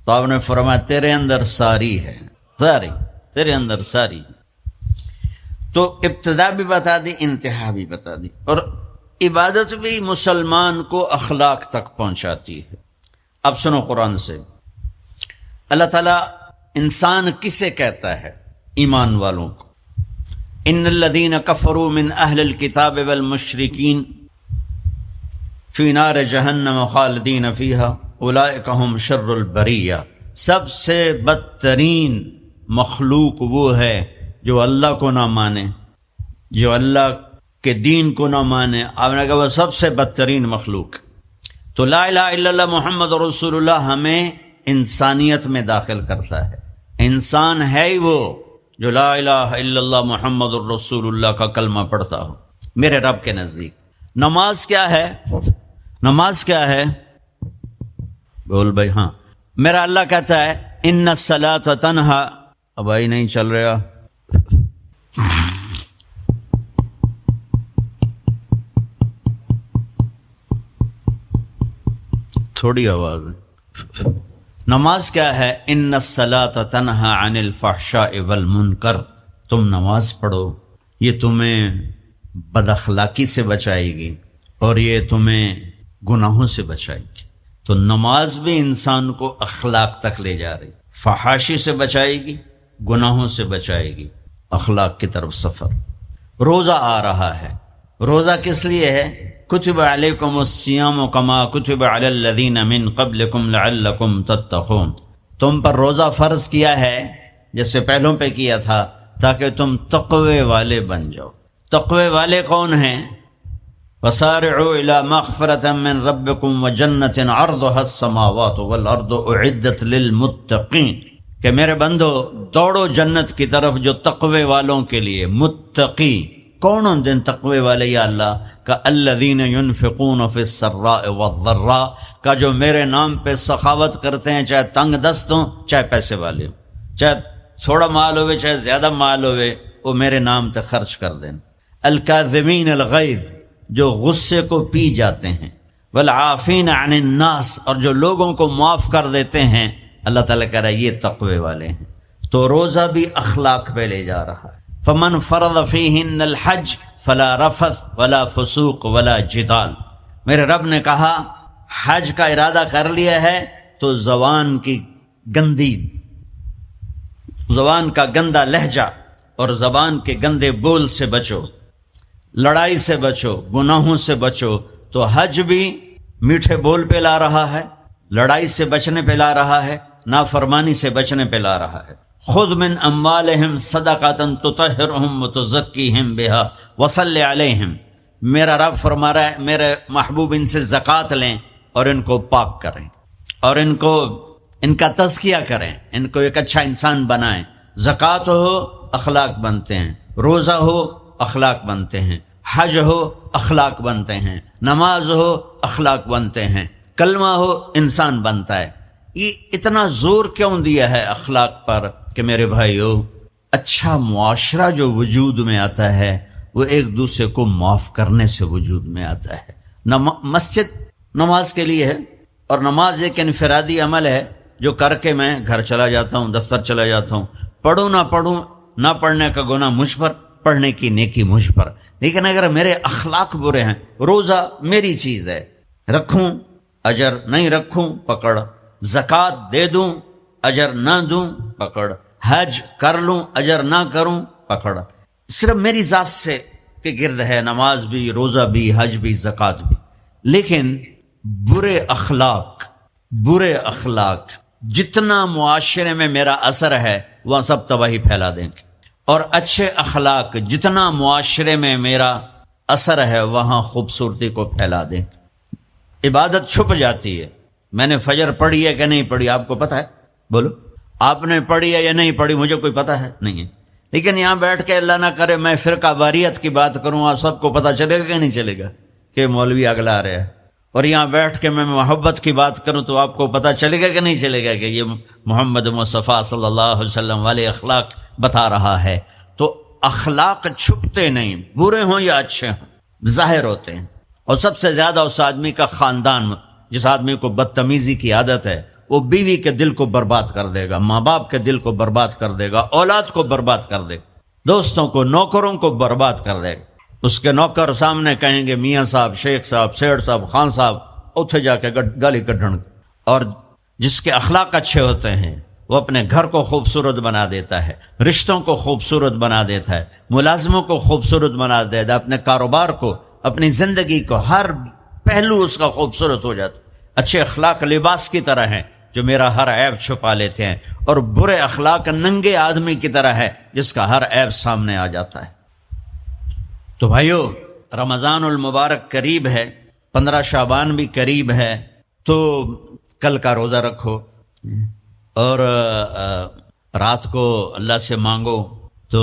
تو آپ نے فرمایا تیرے اندر ساری ہے، ساری تیرے اندر ساری۔ تو ابتدا بھی بتا دی، انتہا بھی بتا دی، اور عبادت بھی مسلمان کو اخلاق تک پہنچاتی ہے۔ اب سنو قرآن سے، اللہ تعالیٰ انسان کسے کہتا ہے؟ ایمان والوں کو۔ ان الذین کفروا من اہل الکتاب والمشرکین فی نار جہنم خالدین فیہا اولئک ھم شر البریہ، سب سے بدترین مخلوق وہ ہے جو اللہ کو نہ مانے، جو اللہ کے دین کو نہ مانے۔ آپ نے کہا وہ سب سے بدترین مخلوق۔ تو لا الہ الا اللہ محمد رسول اللہ ہمیں انسانیت میں داخل کرتا ہے۔ انسان ہے ہی وہ جو لا الہ الا اللہ محمد الرسول اللہ کا کلمہ پڑھتا ہو میرے رب کے نزدیک۔ نماز کیا ہے؟ نماز کیا ہے؟ بول بھائی۔ ہاں، میرا اللہ کہتا ہے ان الصلاۃ تنہا، اب بھائی نہیں چل رہا، تھوڑی آواز ہے۔ نماز کیا ہے؟ ان الصلاۃ تنہا عن الفحشاء والمنکر، تم نماز پڑھو، یہ تمہیں بد اخلاقی سے بچائے گی اور یہ تمہیں گناہوں سے بچائے گی۔ تو نماز بھی انسان کو اخلاق تک لے جا رہی، فحاشی سے بچائے گی، گناہوں سے بچائے گی، اخلاق کی طرف سفر۔ روزہ آ رہا ہے، روزہ کس لیے ہے؟ کتب علیکم الصیام کما کتب علی الذین من قبلکم لعلکم تتقون، تم پر روزہ فرض کیا ہے جیسے پہلوں پہ کیا تھا تاکہ تم تقوی والے بن جاؤ۔ تقوی والے کون ہیں؟ وسارعوا الی مغفرۃ من ربکم وجنۃ عرضها السماوات والارض اعدت للمتقین، کہ میرے بندو دوڑو جنت کی طرف جو تقوی والوں کے لیے۔ متقی کون ہوں دن تقوی والے یا اللہ کا؟ الذین ينفقون فی السراء والضراء، کا جو میرے نام پہ سخاوت کرتے ہیں، چاہے تنگ دست ہوں چاہے پیسے والے ہوں، چاہے تھوڑا مال ہوئے چاہے زیادہ مال ہوئے، وہ میرے نام پہ خرچ کر دیں۔ الکاظمین الغیظ، جو غصے کو پی جاتے ہیں، والعافین عن الناس، اور جو لوگوں کو معاف کر دیتے ہیں۔ اللہ تعالیٰ کہہ رہا ہے یہ تقوی والے ہیں۔ تو روزہ بھی اخلاق پہ لے جا رہا ہے۔ فمن فرض فیہن الحج فلا رفث ولا فسوق ولا جدال، میرے رب نے کہا حج کا ارادہ کر لیا ہے تو زبان کا گندا لہجہ اور زبان کے گندے بول سے بچو، لڑائی سے بچو، گناہوں سے بچو۔ تو حج بھی میٹھے بول پہ لا رہا ہے، لڑائی سے بچنے پہ لا رہا ہے، نافرمانی سے بچنے پہ لا رہا ہے۔ خذ من اموالہم صدقۃ تطہرہم وتزکیہم بہا وصلی علیہم، میرا رب فرما رہا ہے میرے محبوب ان سے زکوٰۃ لیں اور ان کو پاک کریں اور ان کا تزکیہ کریں، ان کو ایک اچھا انسان بنائیں۔ زکوٰۃ ہو اخلاق بنتے ہیں، روزہ ہو اخلاق بنتے ہیں، حج ہو اخلاق بنتے ہیں، نماز ہو اخلاق بنتے ہیں، کلمہ ہو انسان بنتا ہے۔ یہ اتنا زور کیوں دیا ہے اخلاق پر کہ میرے بھائیو، اچھا معاشرہ جو وجود میں آتا ہے وہ ایک دوسرے کو معاف کرنے سے وجود میں آتا ہے۔ مسجد نماز کے لیے ہے، اور نماز ایک انفرادی عمل ہے جو کر کے میں گھر چلا جاتا ہوں، دفتر چلا جاتا ہوں، پڑھوں نہ پڑھوں، نہ پڑھنے کا گناہ مجھ پر، پڑھنے کی نیکی مجھ پر۔ لیکن اگر میرے اخلاق برے ہیں، روزہ میری چیز ہے، رکھوں اجر، نہیں رکھوں پکڑ، زکوٰۃ دے دوں اجر نہ دوں پکڑ، حج کر لوں اجر نہ کروں پکڑ، صرف میری ذات سے کے گرد ہے، نماز بھی، روزہ بھی، حج بھی، زکوٰۃ بھی۔ لیکن برے اخلاق جتنا معاشرے میں میرا اثر ہے وہاں سب تباہی پھیلا دیں گے، اور اچھے اخلاق جتنا معاشرے میں میرا اثر ہے وہاں خوبصورتی کو پھیلا دیں گے۔ عبادت چھپ جاتی ہے۔ میں نے فجر پڑھی ہے کہ نہیں پڑھی آپ کو پتہ ہے؟ بولو، آپ نے پڑھی ہے یا نہیں پڑھی؟ مجھے کوئی پتہ ہے نہیں ہے۔ لیکن یہاں بیٹھ کے اللہ نہ کرے میں فرقہ واریت کی بات کروں، آپ سب کو پتہ چلے گا کہ نہیں چلے گا کہ مولوی اگلا رہا ہے؟ اور یہاں بیٹھ کے میں محبت کی بات کروں تو آپ کو پتہ چلے گا کہ نہیں چلے گا کہ یہ محمد مصطفیٰ صلی اللہ علیہ وسلم والے اخلاق بتا رہا ہے؟ تو اخلاق چھپتے نہیں، برے ہوں یا اچھے ہوں، ظاہر ہوتے ہیں۔ اور سب سے زیادہ اس آدمی کا خاندان، جس آدمی کو بدتمیزی کی عادت ہے، وہ بیوی کے دل کو برباد کر دے گا، ماں باپ کے دل کو برباد کر دے گا، اولاد کو برباد کر دے گا، دوستوں کو، نوکروں کو برباد کر دے گا۔ اس کے نوکر سامنے کہیں گے میاں صاحب، شیخ صاحب، سیٹھ صاحب، خان صاحب، اتھے جا کے گالی کڈھن۔ اور جس کے اخلاق اچھے ہوتے ہیں وہ اپنے گھر کو خوبصورت بنا دیتا ہے، رشتوں کو خوبصورت بنا دیتا ہے، ملازموں کو خوبصورت بنا دیتا ہے، اپنے کاروبار کو، اپنی زندگی کو، ہر پہلو اس کا خوبصورت ہو جاتا ہے۔ اچھے اخلاق لباس کی طرح ہیں جو میرا ہر عیب چھپا لیتے ہیں، اور برے اخلاق ننگے آدمی کی طرح ہے جس کا ہر عیب سامنے آ جاتا ہے۔ تو بھائیو، رمضان المبارک قریب ہے، 15 شعبان بھی قریب ہے، تو کل کا روزہ رکھو اور رات کو اللہ سے مانگو تو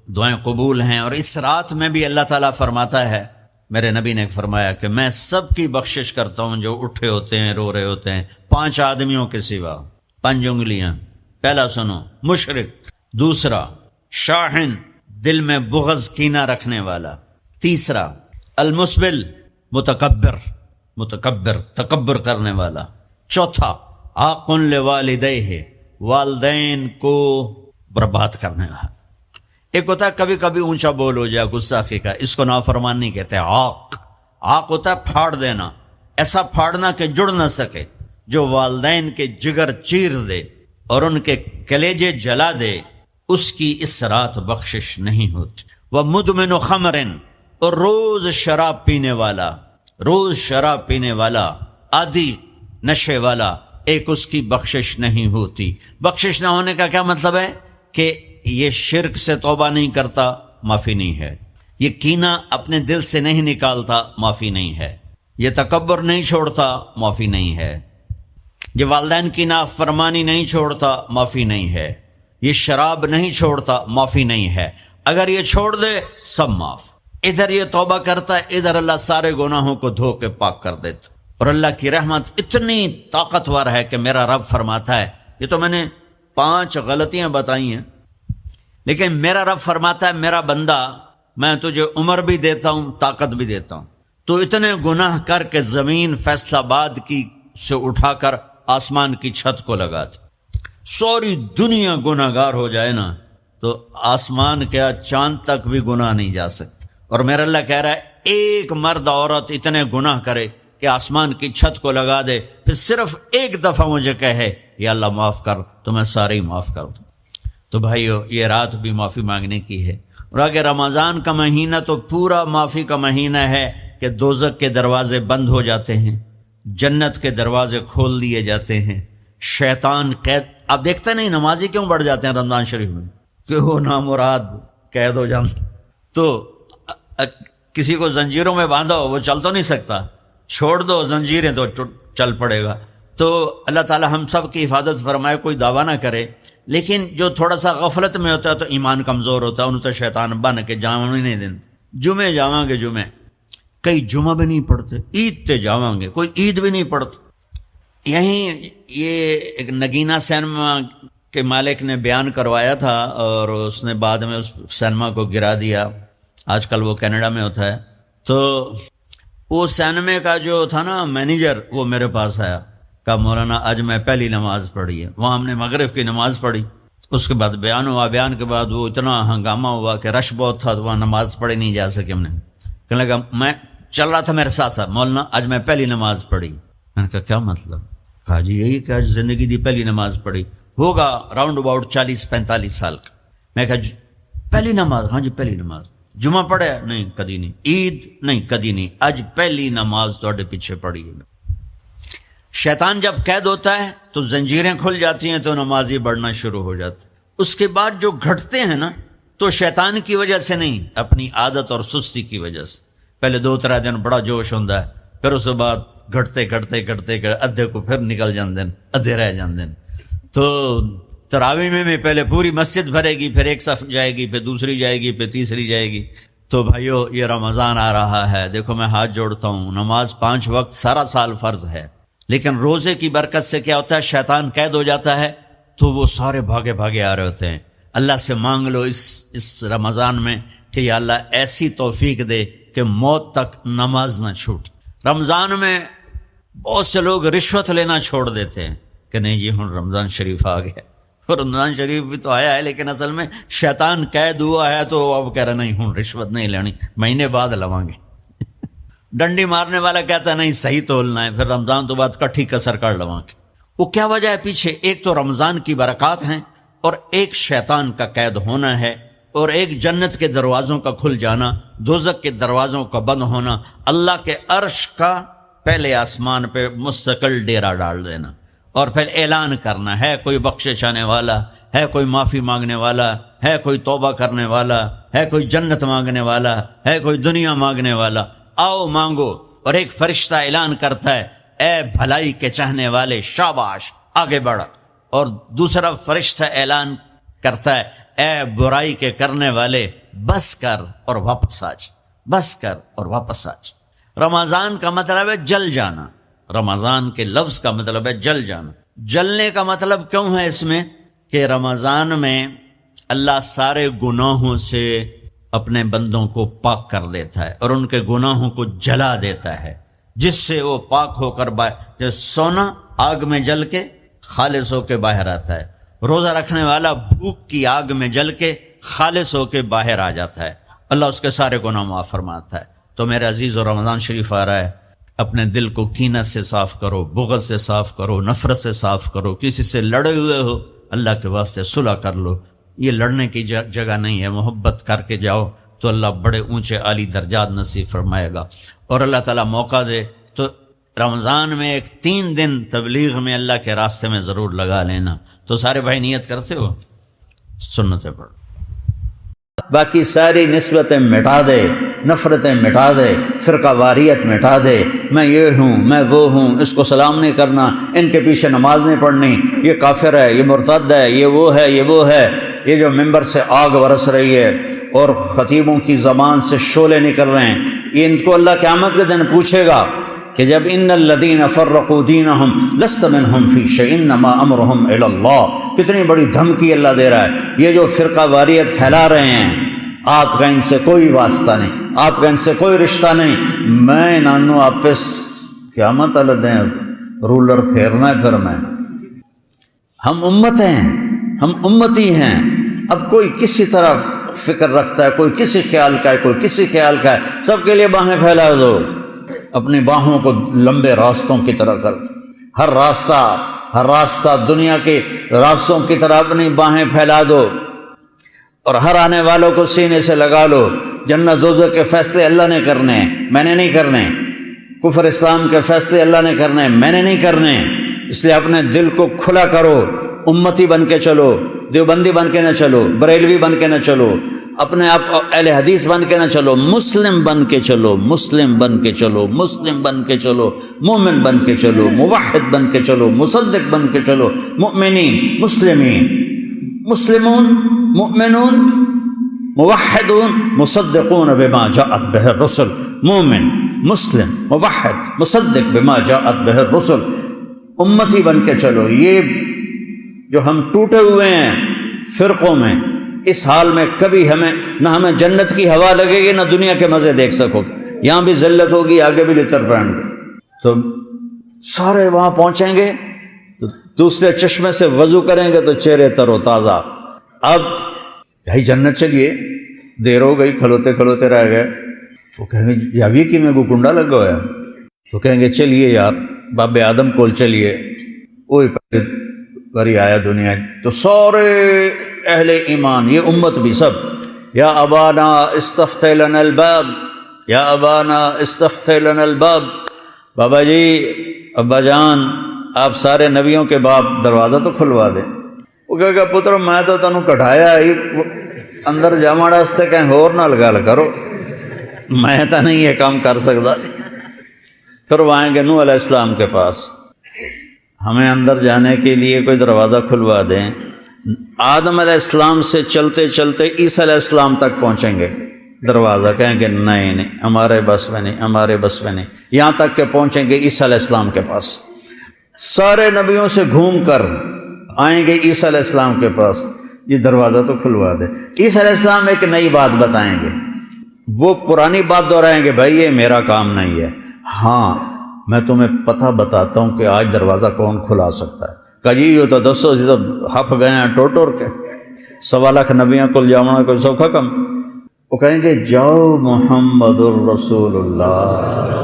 دعائیں قبول ہیں۔ اور اس رات میں بھی اللہ تعالیٰ فرماتا ہے، میرے نبی نے فرمایا کہ میں سب کی بخشش کرتا ہوں جو اٹھے ہوتے ہیں، رو رہے ہوتے ہیں، 5 آدمیوں کے سوا، 5 انگلیاں۔ پہلا سنو، مشرک، دوسرا شاحن، دل میں بغض کینہ رکھنے والا، تیسرا المسبل، متکبر تکبر کرنے والا، چوتھا عاق لوالدیہ، والدین کو برباد کرنے والا۔ ایک ہوتا ہے کبھی کبھی اونچا بول ہو جائے گستاخی کا، اس کو نافرمانی کہتے ہیں۔ عاق ہوتا ہے پھاڑ دینا، ایسا پھاڑنا کہ جڑ نہ سکے، جو والدین کے جگر چیر دے اور ان کے کلیجے جلا دے، اس کی اس رات بخشش نہیں ہوتی۔ وَمُدْمِنُ خَمْرٍ، اور روز شراب پینے والا، عادی نشے والا، ایک اس کی بخشش نہیں ہوتی۔ بخشش نہ ہونے کا کیا مطلب ہے؟ کہ یہ شرک سے توبہ نہیں کرتا، معافی نہیں ہے، یہ کینہ اپنے دل سے نہیں نکالتا، معافی نہیں ہے، یہ تکبر نہیں چھوڑتا، معافی نہیں ہے، یہ والدین کی نافرمانی نہیں چھوڑتا، معافی نہیں ہے، یہ شراب نہیں چھوڑتا، معافی نہیں ہے۔ اگر یہ چھوڑ دے سب معاف۔ ادھر یہ توبہ کرتا ہے، ادھر اللہ سارے گناہوں کو دھو کے پاک کر دیتا۔ اور اللہ کی رحمت اتنی طاقتور ہے کہ میرا رب فرماتا ہے، یہ تو میں نے 5 غلطیاں بتائی ہیں، لیکن میرا رب فرماتا ہے میرا بندہ، میں تجھے عمر بھی دیتا ہوں، طاقت بھی دیتا ہوں، تو اتنے گناہ کر کے زمین فیصل آباد کی سے اٹھا کر آسمان کی چھت کو لگا دے، ساری دنیا گناہ گار ہو جائے نا تو آسمان کیا چاند تک بھی گناہ نہیں جا سکتے۔ اور میرا اللہ کہہ رہا ہے ایک مرد عورت اتنے گناہ کرے کہ آسمان کی چھت کو لگا دے، پھر صرف ایک دفعہ مجھے کہے یا اللہ معاف کر، تو میں سارے ہی معاف کر دوں۔ تو بھائیو، یہ رات بھی معافی مانگنے کی ہے۔ اور اگر رمضان کا مہینہ تو پورا معافی کا مہینہ ہے کہ دوزخ کے دروازے بند ہو جاتے ہیں، جنت کے دروازے کھول دیے جاتے ہیں، شیطان قید، آپ دیکھتے نہیں نمازی کیوں بڑھ جاتے ہیں رمضان شریف میں؟ کہ وہ نامراد قید ہو جاتے، تو کسی کو زنجیروں میں باندھا ہو وہ چل تو نہیں سکتا، چھوڑ دو زنجیریں تو چل پڑے گا۔ تو اللہ تعالی ہم سب کی حفاظت فرمائے، کوئی دعویٰ نہ کرے، لیکن جو تھوڑا سا غفلت میں ہوتا ہے تو ایمان کمزور ہوتا ہے، انہوں تو شیطان بن کے جاواں نہیں دیں، جمعے جاواں گے، جمعے کئی جمعہ بھی نہیں پڑھتے، عید تے جاواں گے، کوئی عید بھی نہیں پڑھتا۔ یہیں یہ ایک نگینہ سینما کے مالک نے بیان کروایا تھا، اور اس نے بعد میں اس سینما کو گرا دیا، آج کل وہ کینیڈا میں ہوتا ہے. تو وہ سینمے کا جو تھا نا مینیجر، وہ میرے پاس آیا، کہا مولانا آج میں پہلی نماز پڑھی ہے. وہاں ہم نے مغرب کی نماز پڑھی، اس کے بعد بیان ہوا، بیان کے بعد وہ اتنا ہنگامہ ہوا کہ رش بہت تھا تو وہاں نماز پڑھی نہیں جا سکے. ہم نے کہنے لگا، میں چل رہا تھا میرے ساتھ ساتھ، مولانا آج میں پہلی نماز پڑھی. میں نے کہا کیا مطلب؟ کہا جی یہی کہ آج زندگی دی پہلی نماز پڑھی. ہوگا راؤنڈ اباؤٹ 40-45 سال کا. میں کہا پہلی نماز؟ ہاں جی پہلی نماز. جمعہ پڑھے؟ نہیں کدی نہیں. عید؟ نہیں کدی نہیں. آج پہلی نماز تھوڑے پیچھے پڑھی ہے. شیطان جب قید ہوتا ہے تو زنجیریں کھل جاتی ہیں تو نمازی بڑھنا شروع ہو جاتا ہے. اس کے بعد جو گھٹتے ہیں نا تو شیطان کی وجہ سے نہیں، اپنی عادت اور سستی کی وجہ سے. پہلے 2-3 دن بڑا جوش ہوتا ہے، پھر اس کے بعد گھٹتے ادھے کو پھر نکل جاندے، ادھے رہ جاندے. تو تراویح میں پہلے پوری مسجد بھرے گی، پھر ایک صف جائے گی، پھر دوسری جائے گی، پھر تیسری جائے گی. تو بھائیو یہ رمضان آ رہا ہے، دیکھو میں ہاتھ جوڑتا ہوں، نماز 5 وقت سارا سال فرض ہے، لیکن روزے کی برکت سے کیا ہوتا ہے، شیطان قید ہو جاتا ہے تو وہ سارے بھاگے بھاگے آ رہے ہوتے ہیں. اللہ سے مانگ لو اس رمضان میں کہ یا اللہ ایسی توفیق دے کہ موت تک نماز نہ چھوٹ. رمضان میں بہت سے لوگ رشوت لینا چھوڑ دیتے ہیں کہ نہیں جی ہوں رمضان شریف آ گیا. رمضان شریف بھی تو آیا ہے لیکن اصل میں شیطان قید ہوا ہے تو اب کہہ رہے نہیں ہوں رشوت نہیں لینی، مہینے بعد لواں گے. ڈنڈی مارنے والا کہتا ہے نہیں صحیح تولنا ہے، پھر رمضان تو بعد کٹھی کسر کر لواں گے. وہ کیا وجہ ہے پیچھے؟ ایک تو رمضان کی برکات ہیں، اور ایک شیطان کا قید ہونا ہے، اور ایک جنت کے دروازوں کا کھل جانا، دوزخ کے دروازوں کا بند ہونا، اللہ کے عرش کا پہلے آسمان پہ مستقل ڈیرا ڈال دینا، اور پھر اعلان کرنا ہے کوئی بخشش آنے والا ہے، کوئی معافی مانگنے والا ہے، کوئی توبہ کرنے والا ہے، کوئی جنت مانگنے والا ہے، کوئی دنیا مانگنے والا، آؤ مانگو. اور ایک فرشتہ اعلان کرتا ہے اے بھلائی کے چاہنے والے شاباش آگے بڑھ، اور دوسرا فرشتہ اعلان کرتا ہے اے برائی کے کرنے والے بس کر اور واپس آج، بس کر اور واپس آج. رمضان کا مطلب ہے جل جانا، رمضان کے لفظ کا مطلب ہے جل جانا. جلنے کا مطلب کیوں ہے اس میں کہ رمضان میں اللہ سارے گناہوں سے اپنے بندوں کو پاک کر دیتا ہے اور ان کے گناہوں کو جلا دیتا ہے، جس سے وہ پاک ہو کر جیسے سونا آگ میں جل کے خالص ہو کے باہر آتا ہے، روزہ رکھنے والا بھوک کی آگ میں جل کے خالص ہو کے باہر آ جاتا ہے، اللہ اس کے سارے گناہ معاف فرماتا ہے. تو میرے عزیز و رمضان شریف آ رہا ہے، اپنے دل کو کینہ سے صاف کرو، بغض سے صاف کرو، نفرت سے صاف کرو. کسی سے لڑے ہوئے ہو اللہ کے واسطے صلح کر لو، یہ لڑنے کی جگہ نہیں ہے، محبت کر کے جاؤ تو اللہ بڑے اونچے عالی درجات نصیب فرمائے گا. اور اللہ تعالیٰ موقع دے تو رمضان میں ایک 3 دن تبلیغ میں اللہ کے راستے میں ضرور لگا لینا. تو سارے بھائی نیت کرتے ہو، سنتیں پڑھ، باقی ساری نسبتیں مٹا دے، نفرتیں مٹا دے، فرقہ واریت مٹا دے. میں یہ ہوں، میں وہ ہوں، اس کو سلام نہیں کرنا، ان کے پیچھے نماز نہیں پڑھنی، یہ کافر ہے، یہ مرتد ہے، یہ وہ ہے، یہ وہ ہے. یہ جو ممبر سے آگ برس رہی ہے اور خطیبوں کی زبان سے شعلے نکل رہے ہیں، یہ ان کو اللہ قیامت کے دن پوچھے گا کہ جب ان الذین فرقوا دینہم لست منہم فی شیء انما امرہم الی اللہ. کتنی بڑی دھمکی اللہ دے رہا ہے. یہ جو فرقہ واریت پھیلا رہے ہیں آپ کا ان سے کوئی واسطہ نہیں، آپ کا ان سے کوئی رشتہ نہیں. میں نانو آپ پہ قیامت اللہ دیں رولر پھیرنا ہے. پھر میں ہم امت ہیں، ہم امتی ہیں. اب کوئی کسی طرح فکر رکھتا ہے، کوئی کسی خیال کا ہے، کوئی کسی خیال کا ہے. سب کے لیے باہیں پھیلا دو، اپنی باہوں کو لمبے راستوں کی طرح کر دو. ہر راستہ دنیا کے راستوں کی طرح اپنی باہیں پھیلا دو، اور ہر آنے والوں کو سینے سے لگا لو. جنت دوزخ کے فیصلے اللہ نے کرنے ہیں، میں نے نہیں کرنے. کفر اسلام کے فیصلے اللہ نے کرنے ہیں، میں نے نہیں کرنے. اس لیے اپنے دل کو کھلا کرو، امتی بن کے چلو، دیوبندی بن کے نہ چلو، بریلوی بن کے نہ چلو، اپنے آپ اہل حدیث بن کے نہ چلو، مسلم بن کے چلو، مسلم بن کے چلو، مسلم بن کے چلو، مومن بن کے چلو، موحد بن کے چلو، مصدق بن کے چلو. مؤمنین، مسلمین، مسلمون، مؤمنون، موحدون، مصدقون بما جاءت به الرسل. مومن، مسلم، موحد، مصدق بما جاءت به الرسل. امتی بن کے چلو. یہ جو ہم ٹوٹے ہوئے ہیں فرقوں میں، اس حال میں کبھی نہ ہمیں جنت کی ہوا لگے گی نہ دنیا کے مزے دیکھ سکو گے، یہاں بھی ذلت ہوگی، آگے بھی لتر پڑیں گے۔ تو سارے وہاں پہنچیں گے تو دوسرے چشمے سے وضو کریں گے تو چہرے تر و تازہ۔ اب بھائی جنت چلیے، دیر ہو گئی، کھلوتے کھلوتے رہ گئے، تو کہیں گے یاوی کی میں کو کنڈا لگا ہوا ہے، تو کہیں گے چلیے یار باب آدم کول چلیے، وہی بری آیا دنیا۔ تو سارے اہل ایمان، یہ امت بھی سب، یا ابانا استفتح لنا الباب، یا ابانا استفتح لنا الباب، بابا جی، ابا جان، آپ سارے نبیوں کے باپ، دروازہ تو کھلوا دیں۔ وہ کہے گا پتر میں تو تنوں کٹھایا ہی اندر جاما واسطے، کہیں ہور نہ لگا کرو، میں تو نہیں یہ کام کر سکتا۔ پھر وہ آئیں گے نوح علیہ السلام کے پاس، ہمیں اندر جانے کے لیے کوئی دروازہ کھلوا دیں۔ آدم علیہ السلام سے چلتے چلتے عیسیٰ علیہ السلام تک پہنچیں گے، دروازہ کہیں گے نہیں ہمارے بس میں نہیں، ہمارے بس میں نہیں، یہاں تک کہ پہنچیں گے عیسیٰ علیہ السلام کے پاس۔ سارے نبیوں سے گھوم کر آئیں گے عیسیٰ علیہ السلام کے پاس، یہ دروازہ تو کھلوا دے۔ عیسیٰ علیہ السلام ایک نئی بات بتائیں گے، وہ پرانی بات دہرائیں گے، بھائی یہ میرا کام نہیں ہے، ہاں میں تمہیں پتہ بتاتا ہوں کہ آج دروازہ کون کھلا سکتا ہے۔ کہ جی یہ تو دسو جی تو ہف گئے ہیں ٹور کے، 1.25 لاکھ نبیاں کل جانا کوئی سوکھا کم۔ وہ کہیں گے جاؤ محمد الرسول اللہ،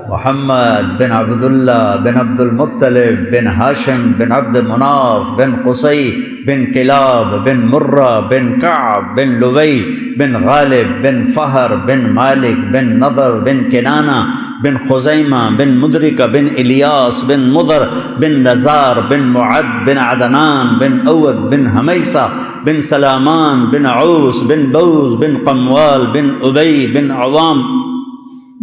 محمد بن عبداللہ بن عبد المطلب بن ہاشم بن عبد مناف بن قصی بن کلاب بن مرہ بن کعب بن لبی بن غالب بن فہر بن مالک بن نضر بن کنانہ بن خزیمہ بن مدرکہ بن الیاس بن مضر بن نزار بن معد بن عدنان بن اود بن حمیسہ بن سلامان بن عوس بن بوز بن قموال بن ابی بن عوام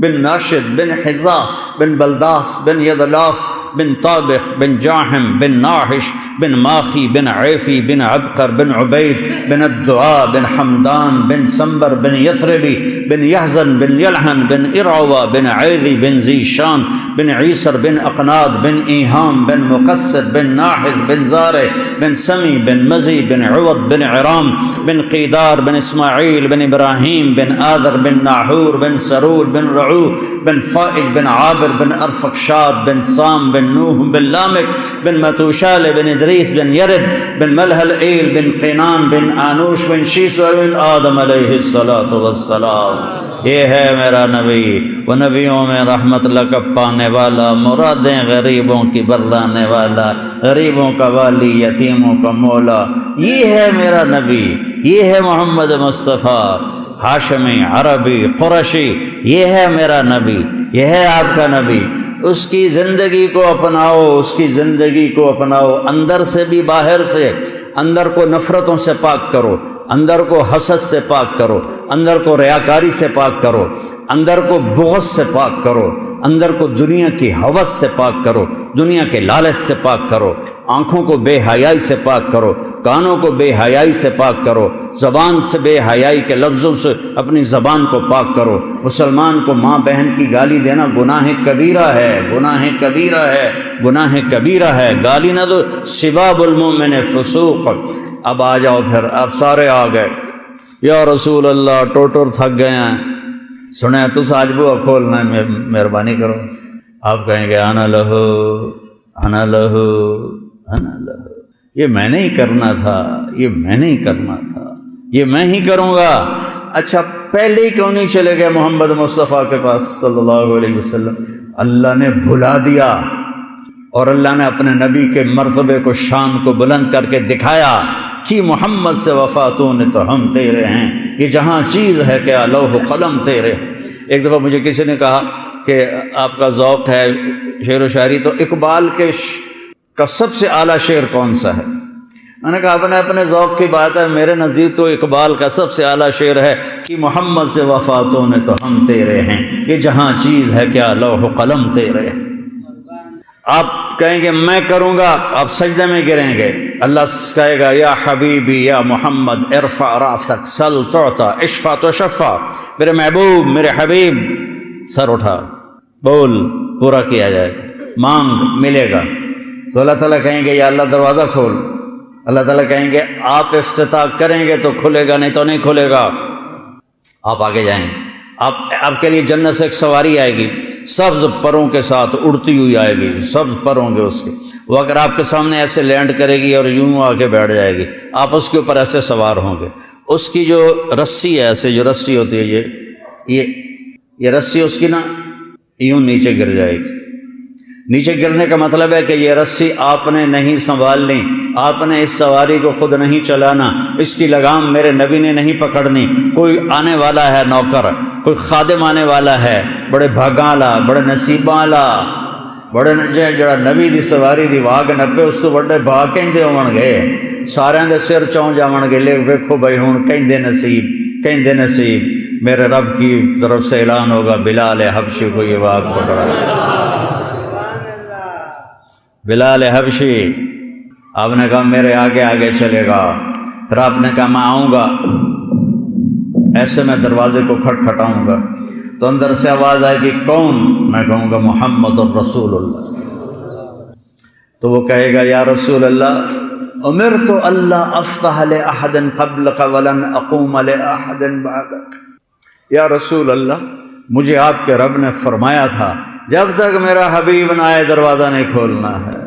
بن ناشد بن حزا بن بلداس بن یدلاف بن طابخ بن جاحم بن ناحش بن ماخی بن عیفی بن عبقر بن عبید بن الدعاء بن حمدان بن سنبر بن یثربی بن یحزن بن یلحن بن ارعوہ بن عیذی بن ذیشان بن عیسر بن اقناد بن ایہام بن مقصر بن ناحذ بن زارع بن سمی بن مزی بن عوض بن عرام بن قیدار بن اسماعیل بن ابراہیم بن آذر بن ناحور بن سرول بن رعو بن فائج بن عابر بن ارفقشاد بن سام بن نوح بن لامک بن متوشال بن ادریس بن یرد بن ملحل ایل بن قینان بن آنوش بن شیس بن آدم علیہ الصلاۃ والسلام۔ یہ ہے میرا نبی، وہ نبیوں میں رحمت لقب پانے والا، مرادیں غریبوں کی برلانے والا، غریبوں کا والی، یتیموں کا مولا، یہ ہے میرا نبی، یہ ہے محمد مصطفیٰ، ہاشمی، عربی، قرشی، یہ ہے میرا نبی، یہ ہے آپ کا نبی۔ اس کی زندگی کو اپناؤ، اس کی زندگی کو اپناؤ، اندر سے بھی باہر سے، اندر کو نفرتوں سے پاک کرو، اندر کو حسد سے پاک کرو، اندر کو ریاکاری سے پاک کرو، اندر کو بغض سے پاک کرو، اندر کو دنیا کی ہوس سے پاک کرو، دنیا کے لالچ سے پاک کرو، آنکھوں کو بے حیائی سے پاک کرو، کانوں کو بے حیائی سے پاک کرو، زبان سے بے حیائی کے لفظوں سے اپنی زبان کو پاک کرو۔ مسلمان کو ماں بہن کی گالی دینا گناہ کبیرہ ہے، گناہ کبیرہ ہے، گناہ کبیرہ ہے، گالی نہ دو، سباب المؤمن فسوق۔ اب آ جاؤ، پھر آپ سارے آ گئے، یا رسول اللہ ٹوٹر تھک گئے ہیں، سنیں تو آج بوا کھولنا ہے، مہربانی کرو۔ آپ کہیں گے انا لہو انا لہو انا لہو، یہ میں نے ہی کرنا تھا، یہ میں نے ہی کرنا تھا، یہ میں ہی کروں گا۔ اچھا پہلے ہی کیوں نہیں چلے گئے محمد مصطفیٰ کے پاس صلی اللہ علیہ وسلم؟ اللہ نے بھلا دیا، اور اللہ نے اپنے نبی کے مرتبے کو، شان کو بلند کر کے دکھایا کہ محمد سے وفاتوں نے تو ہم تیرے ہیں، یہ جہاں چیز ہے کہ لوح و قلم تیرے۔ ایک دفعہ مجھے کسی نے کہا کہ آپ کا ذوق ہے شعر و شاعری، تو اقبال کا سب سے اعلیٰ شعر کون سا ہے؟ میں نے کہا اپنے ذوق کی بات ہے، میرے نزدیک تو اقبال کا سب سے اعلیٰ شعر ہے کہ محمد سے وفاتوں نے تو ہم تیرے ہیں، یہ جہاں چیز ہے کیا لوح و قلم تیرے۔ آپ کہیں گے میں کروں گا، آپ سجدے میں گریں گے، اللہ کہے گا یا حبیبی یا محمد ارفع راسک سل تعطا اشفع تشفع، میرے محبوب، میرے حبیب، سر اٹھا، بول، پورا کیا جائے گا، مانگ، ملے گا۔ تو اللہ تعالیٰ کہیں گے یا اللہ دروازہ کھول، اللہ تعالیٰ کہیں گے آپ افتتاح کریں گے تو کھلے گا، نہیں تو نہیں کھلے گا۔ آپ آگے جائیں گے، آپ کے لیے جنت سے ایک سواری آئے گی، سبز پروں کے ساتھ اڑتی ہوئی آئے گی، سبز پر ہوں گے اس کے، وہ اگر آپ کے سامنے ایسے لینڈ کرے گی اور یوں آ کے بیٹھ جائے گی، آپ اس کے اوپر ایسے سوار ہوں گے۔ اس کی جو رسی ہے، ایسے جو رسی ہوتی ہے، یہ رسی اس کی نا یوں نیچے گر جائے گی۔ نیچے گرنے کا مطلب ہے کہ یہ رسی آپ نے نہیں سنبھالنی، آپ نے اس سواری کو خود نہیں چلانا، اس کی لگام میرے نبی نے نہیں پکڑنی۔ کوئی آنے والا ہے نوکر، کوئی خادم آنے والا ہے، بڑے بھاگاں والا، بڑے نصیباں والا، بڑے جڑا نبی دی سواری دی واگ نپے، اس تو بڑے بھاگ کہندے ہون گے، سارے دے سر چون جاون گے۔ لے ویکھو بھائی ہن کہندے نصیب میرے رب کی طرف سے اعلان ہوگا، بلال حبشی کو یہ واگ پکڑا۔ بلال حبشی، آپ نے کہا میرے آگے آگے چلے گا، پھر آپ نے کہا میں آؤں گا، ایسے میں دروازے کو کھٹکھٹاؤں گا تو اندر سے آواز آئے گی کون؟ میں کہوں گا محمد الرسول اللہ۔ تو وہ کہے گا یا رسول اللہ امرت اللہ افتح لأحد قبلک ولن اقوم لأحد بعدک۔ یا رسول اللہ مجھے آپ کے رب نے فرمایا تھا جب تک میرا حبیب نہ آئے دروازہ نہیں کھولنا ہے۔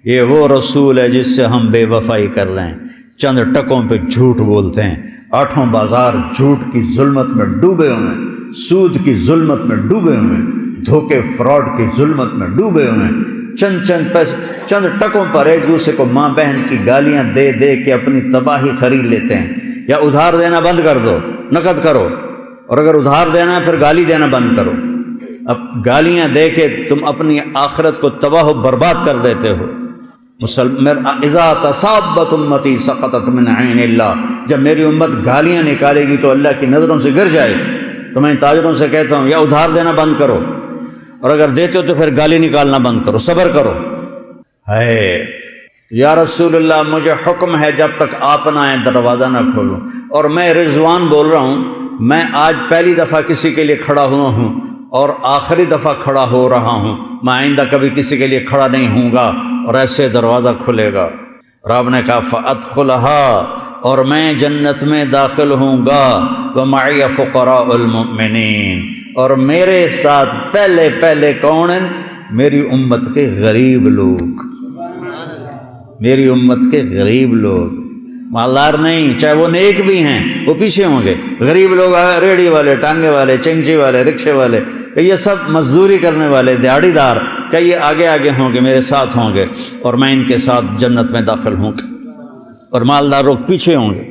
یہ وہ رسول ہے جس سے ہم بے وفائی کر رہے ہیں، چند ٹکوں پہ جھوٹ بولتے ہیں، آٹھوں بازار جھوٹ کی ظلمت میں ڈوبے ہوئے ہیں، سود کی ظلمت میں ڈوبے ہوئے ہیں، دھوکے فراڈ کی ظلمت میں ڈوبے ہوئے ہیں، چند ٹکوں پر ایک دوسرے کو ماں بہن کی گالیاں دے دے کے اپنی تباہی خرید لیتے ہیں۔ یا ادھار دینا بند کر دو، نقد کرو، اور اگر ادھار دینا ہے پھر گالی دینا بند کرو۔ اب گالیاں دے کے تم اپنی آخرت کو تباہ و برباد کر دیتے ہو۔ اذا تصابت امتی سقطت من عین اللہ، جب میری امت گالیاں نکالے گی تو اللہ کی نظروں سے گر جائے گی۔ تو میں تاجروں سے کہتا ہوں یا ادھار دینا بند کرو، اور اگر دیتے ہو تو پھر گالی نکالنا بند کرو، صبر کرو۔ ہے یا رسول اللہ مجھے حکم ہے جب تک آپ نہ آئیں دروازہ نہ کھولوں، اور میں رضوان بول رہا ہوں، میں آج پہلی دفعہ کسی کے لیے کھڑا ہوا ہوں اور آخری دفعہ کھڑا ہو رہا ہوں، میں آئندہ کبھی کسی کے لیے کھڑا نہیں ہوں گا، اور ایسے دروازہ کھلے گا۔ رب نے کہا فَأَدْخُلَهَا، اور میں جنت میں داخل ہوں گا، وَمَعِيَ فُقَرَاءُ الْمُؤْمِنِينَ، اور میرے ساتھ پہلے کون ہیں؟ میری امت کے غریب لوگ، میری امت کے غریب لوگ، مالدار نہیں، چاہے وہ نیک بھی ہیں وہ پیچھے ہوں گے۔ غریب لوگ ریڑھی والے، ٹانگے والے، چنچی والے، رکشے والے، کہ یہ سب مزدوری کرنے والے، دیہڑی دار، کہ یہ آگے آگے ہوں گے، میرے ساتھ ہوں گے، اور میں ان کے ساتھ جنت میں داخل ہوں گا۔ اور مالدار لوگ پیچھے ہوں گے،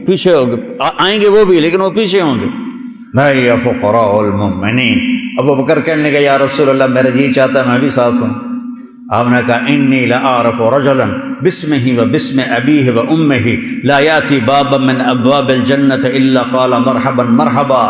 آئیں گے وہ بھی، لیکن وہ پیچھے ہوں گے۔ میں فقراء المؤمنین۔ ابو بکر کہنے لگے یا رسول اللہ میرا جی چاہتا ہے میں بھی ساتھ ہوں۔ آپ نے کہا انی لأعرف رجلا باسمہ و باسم ابیہ و امہ لا یاتی بابا من ابواب الجنۃ الا قال مرحبا مرحبا،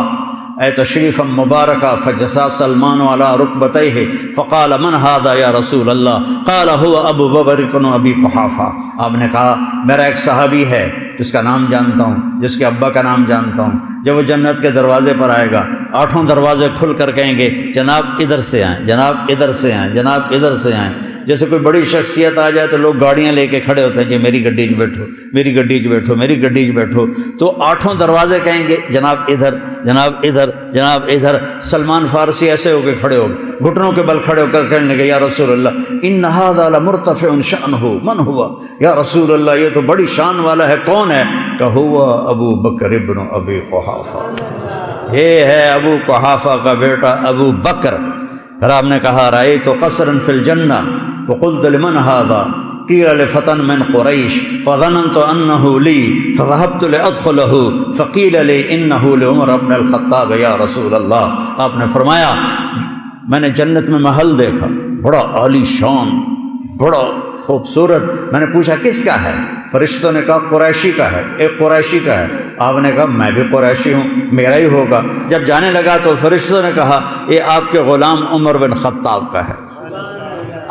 اے تشریفا مبارکا، فجسا سلمان علی رکبتیہ فقال من هذا یا رسول اللہ، قال هو ابو بکر بن ابی قحافہ۔ آپ نے کہا میرا ایک صحابی ہے جس کا نام جانتا ہوں، جس کے ابا کا نام جانتا ہوں، جب وہ جنت کے دروازے پر آئے گا آٹھوں دروازے کھل کر کہیں گے جناب ادھر سے آئیں، جناب ادھر سے آئیں، جناب ادھر سے آئیں۔ جیسے کوئی بڑی شخصیت آ جائے تو لوگ گاڑیاں لے کے کھڑے ہوتے ہیں کہ میری گڈی 'چ بیٹھو، میری گڈی 'چ بیٹھو، میری گڈی 'چ بیٹھو، تو آٹھوں دروازے کہیں گے جناب ادھر، جناب ادھر، جناب ادھر۔ سلمان فارسی ایسے ہو کے کھڑے ہو گئے، گھٹنوں کے بل کھڑے ہو کر کہنے لگے یا رسول اللہ ان ھذا لمرتفع شأنہ من ہوا، یا رسول اللہ یہ تو بڑی شان والا ہے، کون ہے؟ کہ ہوا ابو بکر ابن ابی قحافہ، یہ ہے ابو قحافہ کا بیٹا ابو بکر۔ پھر آپ نے کہا رأیت قصرا فی الجنہ فقلت لمن هذا قیل لفتى من قریش فظننت انه لی فذهبت لادخله فقیل لی انه لعمر بن الخطاب یا رسول اللہ۔ آپ نے فرمایا میں نے جنت میں محل دیکھا، بڑا عالی شان، بڑا خوبصورت۔ میں نے پوچھا کس کا ہے؟ فرشتوں نے کہا قریشی کا ہے، ایک قریشی کا ہے۔ آپ نے کہا میں بھی قریشی ہوں، میرا ہی ہوگا۔ جب جانے لگا تو فرشتوں نے کہا یہ آپ کے غلام عمر بن خطاب کا ہے۔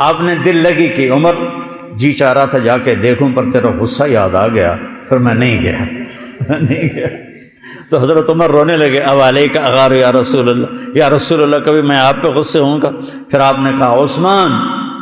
آپ نے دل لگی کہ عمر جی چاہ رہا تھا جا کے دیکھوں پر تیرا غصہ یاد آ گیا، پھر میں نہیں گیا۔ تو حضرت عمر رونے لگے، اب علیک اغار یا رسول اللہ، یا رسول اللہ کبھی میں آپ پہ غصے ہوں گا؟ پھر آپ نے کہا عثمان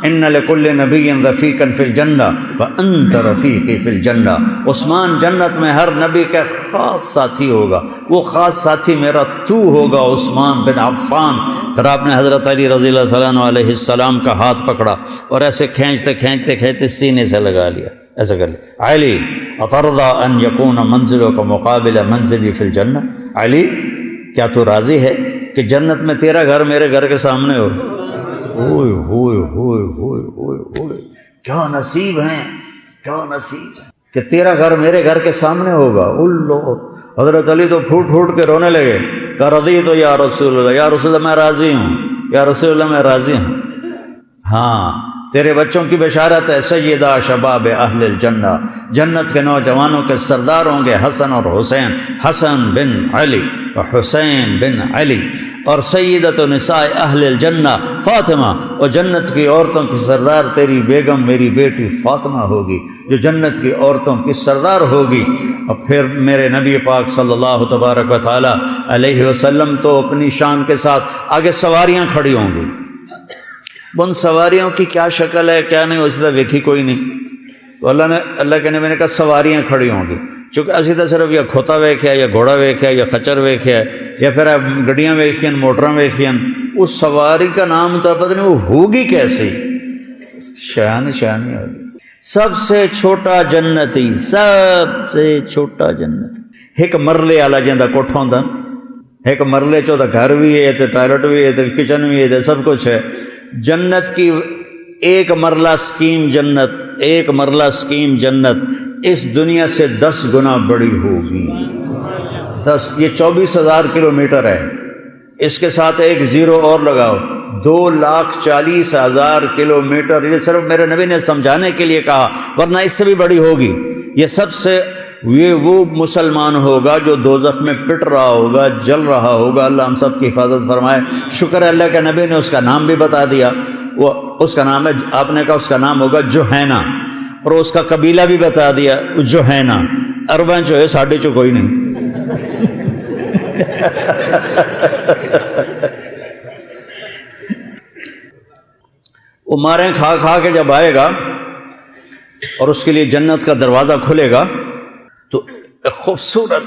ان لکل نبی رفیقا فی الجنہ وانت رفیقی فی الجنہ، عثمان جنت میں ہر نبی کا خاص ساتھی ہوگا، وہ خاص ساتھی میرا تو ہوگا عثمان بن عفان۔ پھر آپ نے حضرت علی رضی اللہ تعالیٰ عنہ علیہ السلام کا ہاتھ پکڑا اور ایسے کھینچتے کھینچتے کھینچتے سینے سے لگا لیا، ایسا کر لیا، علی اترضی ان یکون منزلک مقابل منزلی فی الجنہ، علی کیا تو راضی ہے کہ جنت میں تیرا گھر میرے گھر کے سامنے ہو؟ ہوئے ہوئے ہوئے ہوئے ہوئے ہوئے، کیا نصیب ہیں، کیا نصیب ہے کہ تیرا گھر میرے گھر کے سامنے ہوگا۔ اللہ، حضرت علی تو پھوٹ پھوٹ کے رونے لگے کہ رضیت یا رسول اللہ، یا رسول اللہ میں راضی ہوں، یا رسول اللہ میں راضی ہوں۔ ہاں تیرے بچوں کی بشارت ہے، سیدہ شباب اہل الجنہ، جنت کے نوجوانوں کے سردار ہوں گے حسن اور حسین، حسن بن علی و حسین بن علی، اور سیدۃ نساء اہل الجنہ فاطمہ، اور جنت کی عورتوں کی سردار تیری بیگم میری بیٹی فاطمہ ہوگی جو جنت کی عورتوں کی سردار ہوگی۔ اور پھر میرے نبی پاک صلی اللہ تبارک و تعالی علیہ وسلم تو اپنی شان کے ساتھ آگے سواریاں کھڑی ہوں گی، ان سواریوں کی کیا شکل ہے کیا نہیں اس طرح دیکھی کوئی نہیں، تو اللہ کے نبی نے کہا سواریاں کھڑی ہوں گی، چونکہ اسی طرح صرف یا کھوتا ویکھیا یا گھوڑا ویکھیا یا خچر ویکھیا یا پھر گڈیاں ویکھین موٹراں ویکھین، اس سواری کا نام تو پتہ نہیں وہ ہوگی کیسی، شانی ہوگی۔ سب سے چھوٹا جنتی، سب سے چھوٹا جنتی، ایک مرلے والا جہاں کوٹھا ہوندا، ایک مرلے چ گھر بھی ہے تے ٹوائلٹ بھی ہے تے کچن بھی ہے تے سب کچھ ہے۔ جنت کی ایک مرلہ سکیم جنت، ایک مرلہ سکیم جنت اس دنیا سے 10 گنا بڑی ہوگی، 10، یہ 24,000 کلومیٹر ہے، اس کے ساتھ ایک زیرو اور لگاؤ، 2,40,000 کلومیٹر، یہ صرف میرے نبی نے سمجھانے کے لیے کہا، ورنہ اس سے بھی بڑی ہوگی۔ یہ سب سے یہ وہ مسلمان ہوگا جو دوزخ میں پٹ رہا ہوگا، جل رہا ہوگا، اللہ ہم سب کی حفاظت فرمائے۔ شکر ہے اللہ کے نبی نے اس کا نام بھی بتا دیا، وہ اس کا نام ہے، آپ نے کہا اس کا نام ہوگا جوہینہ، اور اس کا قبیلہ بھی بتا دیا جوہینہ، عرباں چو ہے ساڈے چو کوئی نہیں۔ وہ ماریں کھا کھا کے جب آئے گا اور اس کے لیے جنت کا دروازہ کھلے گا تو ایک خوبصورت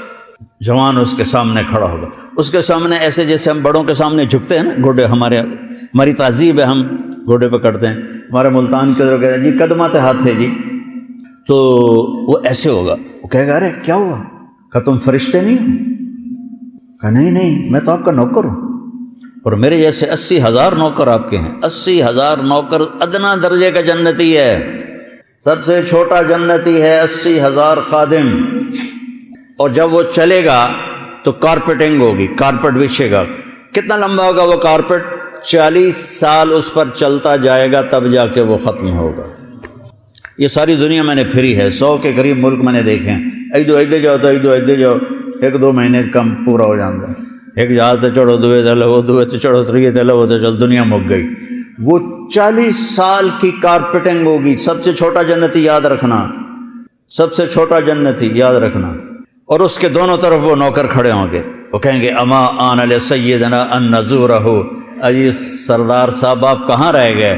جوان اس کے سامنے کھڑا ہوگا، اس کے سامنے ایسے جیسے ہم بڑوں کے سامنے جھکتے ہیں نا، گھوڑے ہماری تہذیب ہے، ہم گھوڑے پہ کرتے ہیں، ہمارے ملتان کے ذرا کہتے ہیں جی قدمات ہاتھ ہے جی، تو وہ ایسے ہوگا، وہ کہے گا ارے کیا ہوا؟ کہ تم فرشتے نہیں ہو؟ کہ نہیں میں تو آپ کا نوکر ہوں، اور میرے جیسے 80,000 نوکر آپ کے ہیں، 80,000 نوکر، ادنا درجے کا جنتی ہے، سب سے چھوٹا جنتی ہے، 80,000 خادم۔ اور جب وہ چلے گا تو کارپیٹنگ ہوگی، کارپیٹ بچھے گا، کتنا لمبا ہوگا وہ کارپیٹ؟ 40 سال اس پر چلتا جائے گا تب جا کے وہ ختم ہوگا۔ یہ ساری دنیا میں نے پھری ہے، 100 کے قریب ملک میں نے دیکھے ہیں، ایدے جاؤ تو ایدے جاؤ، 1-2 مہینے کم پورا ہو جاتا ہے، ایک جہاز تے چڑھو، دوے تے لو، دوے تے چڑھو، تریے تے لو، تو چل دنیا مک گئی۔ وہ 40 سال کی کارپیٹنگ ہوگی۔ سب سے چھوٹا جنتی یاد رکھنا، سب سے چھوٹا جنتی یاد رکھنا، اور اس کے دونوں طرف وہ نوکر کھڑے ہوں گے، وہ کہیں گے اما آن لسیدنا ان نزورہ، اجی سردار صاحب آپ کہاں رہ گئے؟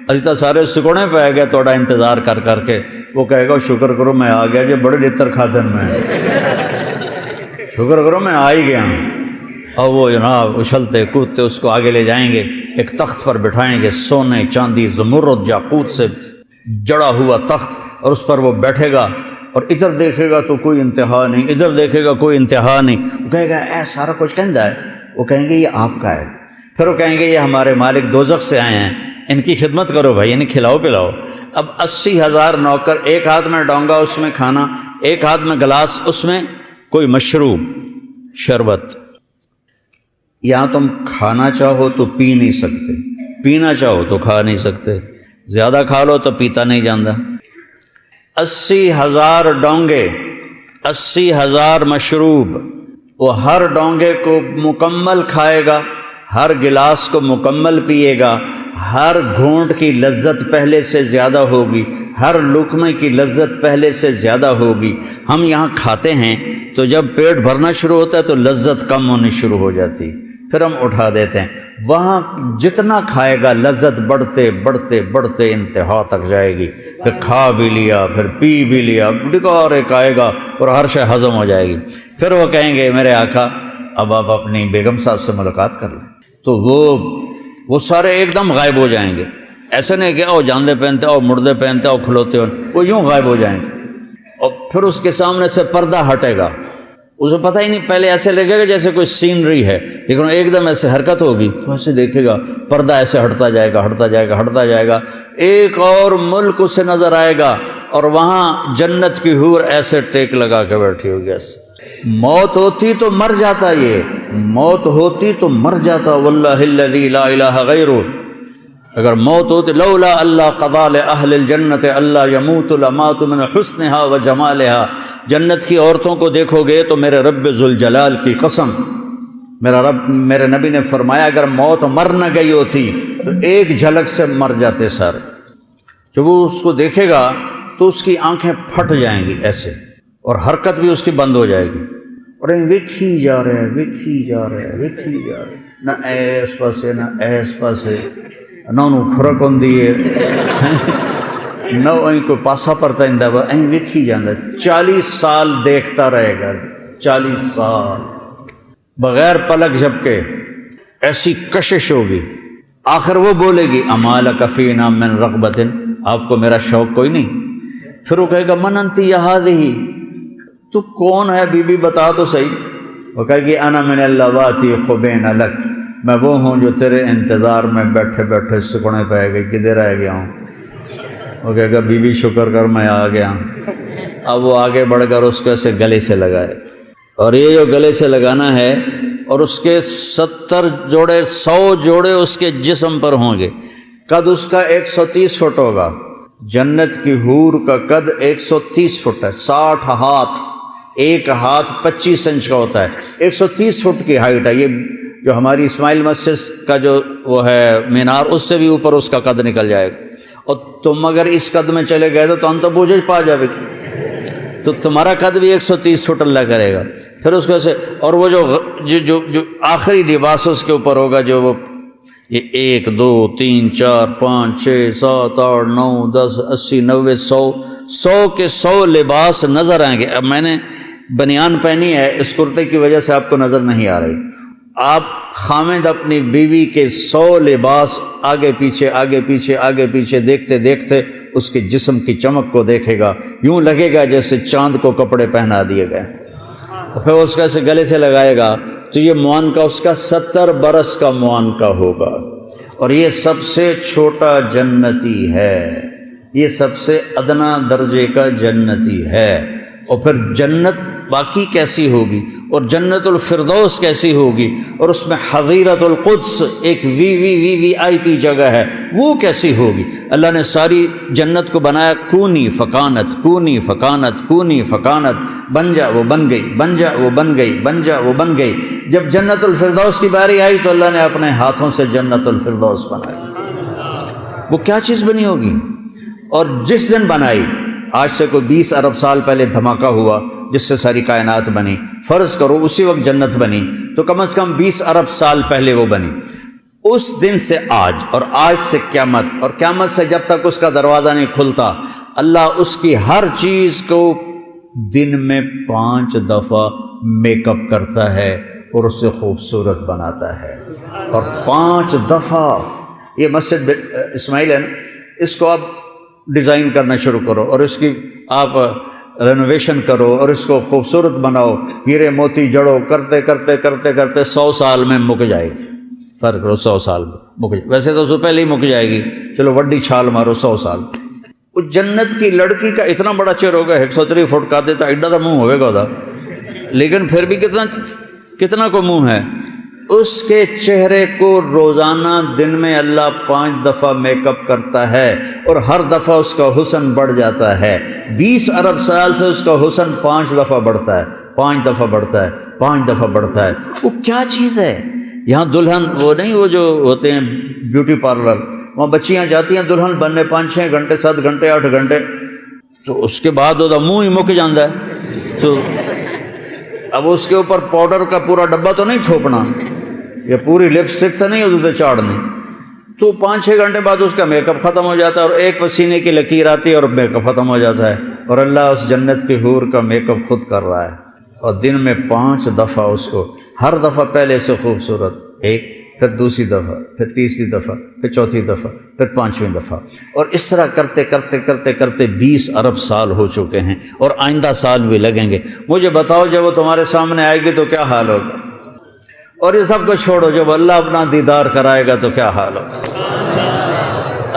اجی تو سارے سکوڑے پہ آ گئے تھوڑا انتظار کر کر کے۔ وہ کہے گا شکر کرو میں آ گیا جی، بڑے لطر کھاتے میں، شکر کرو میں آ ہی گیا ہوں۔ اور وہ جناب اچھلتے کودتے اس کو آگے لے جائیں گے، ایک تخت پر بٹھائیں گے، سونے چاندی زمرد یاقوت سے جڑا ہوا تخت، اور اس پر وہ بیٹھے گا، اور ادھر دیکھے گا تو کوئی انتہا نہیں، ادھر دیکھے گا کوئی انتہا نہیں۔ وہ کہے گا اے سارا کچھ کہندا ہے؟ وہ کہیں گے یہ آپ کا ہے۔ پھر وہ کہیں گے یہ ہمارے مالک دوزخ سے آئے ہیں، ان کی خدمت کرو بھائی، انہیں کھلاؤ پلاؤ۔ اب 80,000 نوکر، ایک ہاتھ میں ڈونگا اس میں کھانا، ایک ہاتھ میں گلاس اس میں کوئی مشروب شربت۔ یہاں تم کھانا چاہو تو پی نہیں سکتے، پینا چاہو تو کھا نہیں سکتے، زیادہ کھا لو تو پیتا نہیں جاندہ۔ 80,000 ڈونگے، 80,000 مشروب، وہ ہر ڈونگے کو مکمل کھائے گا، ہر گلاس کو مکمل پیے گا، ہر گھونٹ کی لذت پہلے سے زیادہ ہوگی، ہر لقمے کی لذت پہلے سے زیادہ ہوگی۔ ہم یہاں کھاتے ہیں تو جب پیٹ بھرنا شروع ہوتا ہے تو لذت کم ہونی شروع ہو جاتی، پھر ہم اٹھا دیتے ہیں۔ وہاں جتنا کھائے گا لذت بڑھتے بڑھتے بڑھتے انتہا تک جائے گی، کہ کھا بھی لیا پھر پی بھی لیا، ڈکار ایک آئے گا اور ہر شے ہضم ہو جائے گی۔ پھر وہ کہیں گے میرے آقا اب آپ اپنی بیگم صاحب سے ملاقات کر لیں، تو وہ سارے ایک دم غائب ہو جائیں گے۔ ایسے نہیں کہ او جاندے پہنتے او مردے پہنتے او کھلوتے ہو، وہ یوں غائب ہو جائیں گے، اور پھر اس کے سامنے سے پردہ ہٹے گا، اسے پتہ ہی نہیں، پہلے ایسے لگے گا جیسے کوئی سینری ہے، لیکن ایک دم ایسے حرکت ہوگی تو ایسے دیکھے گا پردہ ایسے ہٹتا جائے گا ہٹتا جائے گا ہٹتا جائے گا، ایک اور ملک اسے نظر آئے گا، اور وہاں جنت کی حور ایسے ٹیک لگا کے بیٹھی ہوگی ایسے۔ موت ہوتی تو مر جاتا، یہ موت ہوتی تو مر جاتا، واللہ الذی لا الہ غیرہ، اگر موت ہوتی لولا اللہ قضا لأہل الجنت اللہ یموت لمات من حسنہا و جمالہا، جنت کی عورتوں کو دیکھو گے تو میرے رب ذوالجلال کی قسم، میرے نبی نے فرمایا اگر موت مر نہ گئی ہوتی تو ایک جھلک سے مر جاتے سارے۔ جب وہ اس کو دیکھے گا تو اس کی آنکھیں پھٹ جائیں گی ایسے، اور حرکت بھی اس کی بند ہو جائے گی، اور ویکھی جا رہے ہیں ویکھی جا رہے ہیں ویکھی جا رہے ہیں، نہ ایس پاسے نہ ایس پاسے، نہ انہوں کھرک ہوں دیئے نہ وہیں کوئی پاسا پرتا اندہ با این ویکھی جاندہ، 40 سال دیکھتا رہے گا، 40 سال بغیر پلک جھپکے، ایسی کشش ہوگی، آخر وہ بولے گی اما لک فینا من رغبت، آپ کو میرا شوق کوئی نہیں؟ پھر وہ کہے گا من انتی یا ہذہ، تو کون ہے بی بی بتا تو صحیح، وہ کہے گی انا من اللواتی خبین لک، میں وہ ہوں جو تیرے انتظار میں بیٹھے بیٹھے سکڑے پہ گئی، کدھر رہ گیا ہوں؟ وہ کہے گا بی بی شکر کر میں آ گیا۔ اب وہ آگے بڑھ کر اس کو ایسے گلے سے لگائے، اور یہ جو گلے سے لگانا ہے، اور اس کے 70 جوڑے 100 جوڑے اس کے جسم پر ہوں گے، قد اس کا 130 فٹ ہوگا، جنت کی حور کا قد 130 فٹ ہے، 60 ہاتھ، ایک ہاتھ 25 انچ کا ہوتا ہے، 130 فٹ کی ہائٹ ہے۔ یہ جو ہماری اسماعیل مسجد کا جو وہ ہے مینار، اس سے بھی اوپر اس کا قد نکل جائے گا، اور تم اگر اس قد میں چلے گئے تو ہم تو بوجھ پا جائے گی، تو تمہارا قد بھی 130 فٹ اللہ کرے گا۔ پھر اس کو ایسے، اور وہ جو آخری لباس اس کے اوپر ہوگا، جو وہ یہ 1 2 3 4 5 6 7 8 9 10 80 90 100 کے 100 لباس نظر آئیں گے۔ اب میں نے بنیان پہنی ہے، اس کرتے کی وجہ سے آپ کو نظر نہیں آ رہی، آپ خامد اپنی بیوی کے 100 لباس آگے پیچھے آگے پیچھے آگے پیچھے دیکھتے دیکھتے اس کے جسم کی چمک کو دیکھے گا، یوں لگے گا جیسے چاند کو کپڑے پہنا دیے گئے، اور پھر اس کا ایسے گلے سے لگائے گا تو یہ معانقہ اس کا 70 برس کا معانقہ ہوگا، اور یہ سب سے چھوٹا جنتی ہے، یہ سب سے ادنا درجے کا جنتی ہے۔ اور پھر جنت باقی کیسی ہوگی، اور جنت الفردوس کیسی ہوگی، اور اس میں حظیرۃ القدس ایک وی آئی پی جگہ ہے، وہ کیسی ہوگی۔ اللہ نے ساری جنت کو بنایا کونی فکانت کونی فکانت کونی فکانت، بن جا وہ بن گئی، بن جا وہ بن گئی، بن جا وہ بن گئی۔ جب جنت الفردوس کی باری آئی تو اللہ نے اپنے ہاتھوں سے جنت الفردوس بنائی، وہ کیا چیز بنی ہوگی۔ اور جس دن بنائی، آج سے کوئی 20 ارب سال پہلے دھماکہ ہوا جس سے ساری کائنات بنی، فرض کرو اسی وقت جنت بنی، تو کم از کم 20 ارب سال پہلے وہ بنی۔ اس دن سے آج، اور آج سے قیامت، اور قیامت سے جب تک اس کا دروازہ نہیں کھلتا، اللہ اس کی ہر چیز کو دن میں 5 دفعہ میک اپ کرتا ہے اور اسے خوبصورت بناتا ہے، اور 5 دفعہ۔ یہ مسجد اسماعیل ہے نا، اس کو آپ ڈیزائن کرنا شروع کرو، اور اس کی آپ رینوویشن کرو، اور اس کو خوبصورت بناؤ، ہیرے موتی جڑو، کرتے کرتے کرتے کرتے 100 سال میں مک جائے گی۔ فرق کرو، 100 سال میں مک جائے، ویسے تو اس سے پہلے ہی مک جائے گی، چلو وڈی چھال مارو 100 سال۔ اس جنت کی لڑکی کا اتنا بڑا چہرہ ہوگا، 130 فٹ کا دیتا ایڈا تو منہ ہوئے گا، لیکن پھر بھی کتنا کو منہ ہے۔ اس کے چہرے کو روزانہ دن میں اللہ 5 دفعہ میک اپ کرتا ہے، اور ہر دفعہ اس کا حسن بڑھ جاتا ہے۔ 20 ارب سال سے اس کا حسن 5 دفعہ بڑھتا ہے، 5 دفعہ بڑھتا ہے، 5 دفعہ بڑھتا ہے۔ وہ کیا چیز ہے؟ یہاں دلہن وہ نہیں، وہ جو ہوتے ہیں بیوٹی پارلر، وہاں بچیاں جاتی ہیں دلہن بننے 5-6 گھنٹے 7 گھنٹے 8 گھنٹے، تو اس کے بعد وہ منہ ہی مک جاندہ ہے، تو اب اس کے اوپر پاؤڈر کا پورا ڈبہ تو نہیں تھوپنا، یہ پوری لپسٹک تو نہیں ہوتی چاڑنی، تو 5-6 گھنٹے بعد اس کا میک اپ ختم ہو جاتا ہے اور ایک پسینے کی لکیر آتی ہے اور میک اپ ختم ہو جاتا ہے، اور اللہ اس جنت کی حور کا میک اپ خود کر رہا ہے، اور دن میں 5 دفعہ اس کو، ہر دفعہ پہلے سے خوبصورت، ایک، پھر دوسری دفعہ، پھر تیسری دفعہ، پھر چوتھی دفعہ، پھر 5ویں دفعہ، اور اس طرح کرتے کرتے کرتے کرتے 20 ارب سال ہو چکے ہیں، اور آئندہ سال بھی لگیں گے۔ مجھے بتاؤ جب وہ تمہارے سامنے آئے گی تو کیا حال ہوگا؟ اور یہ سب کو چھوڑو، جب اللہ اپنا دیدار کرائے گا تو کیا حال ہوگا؟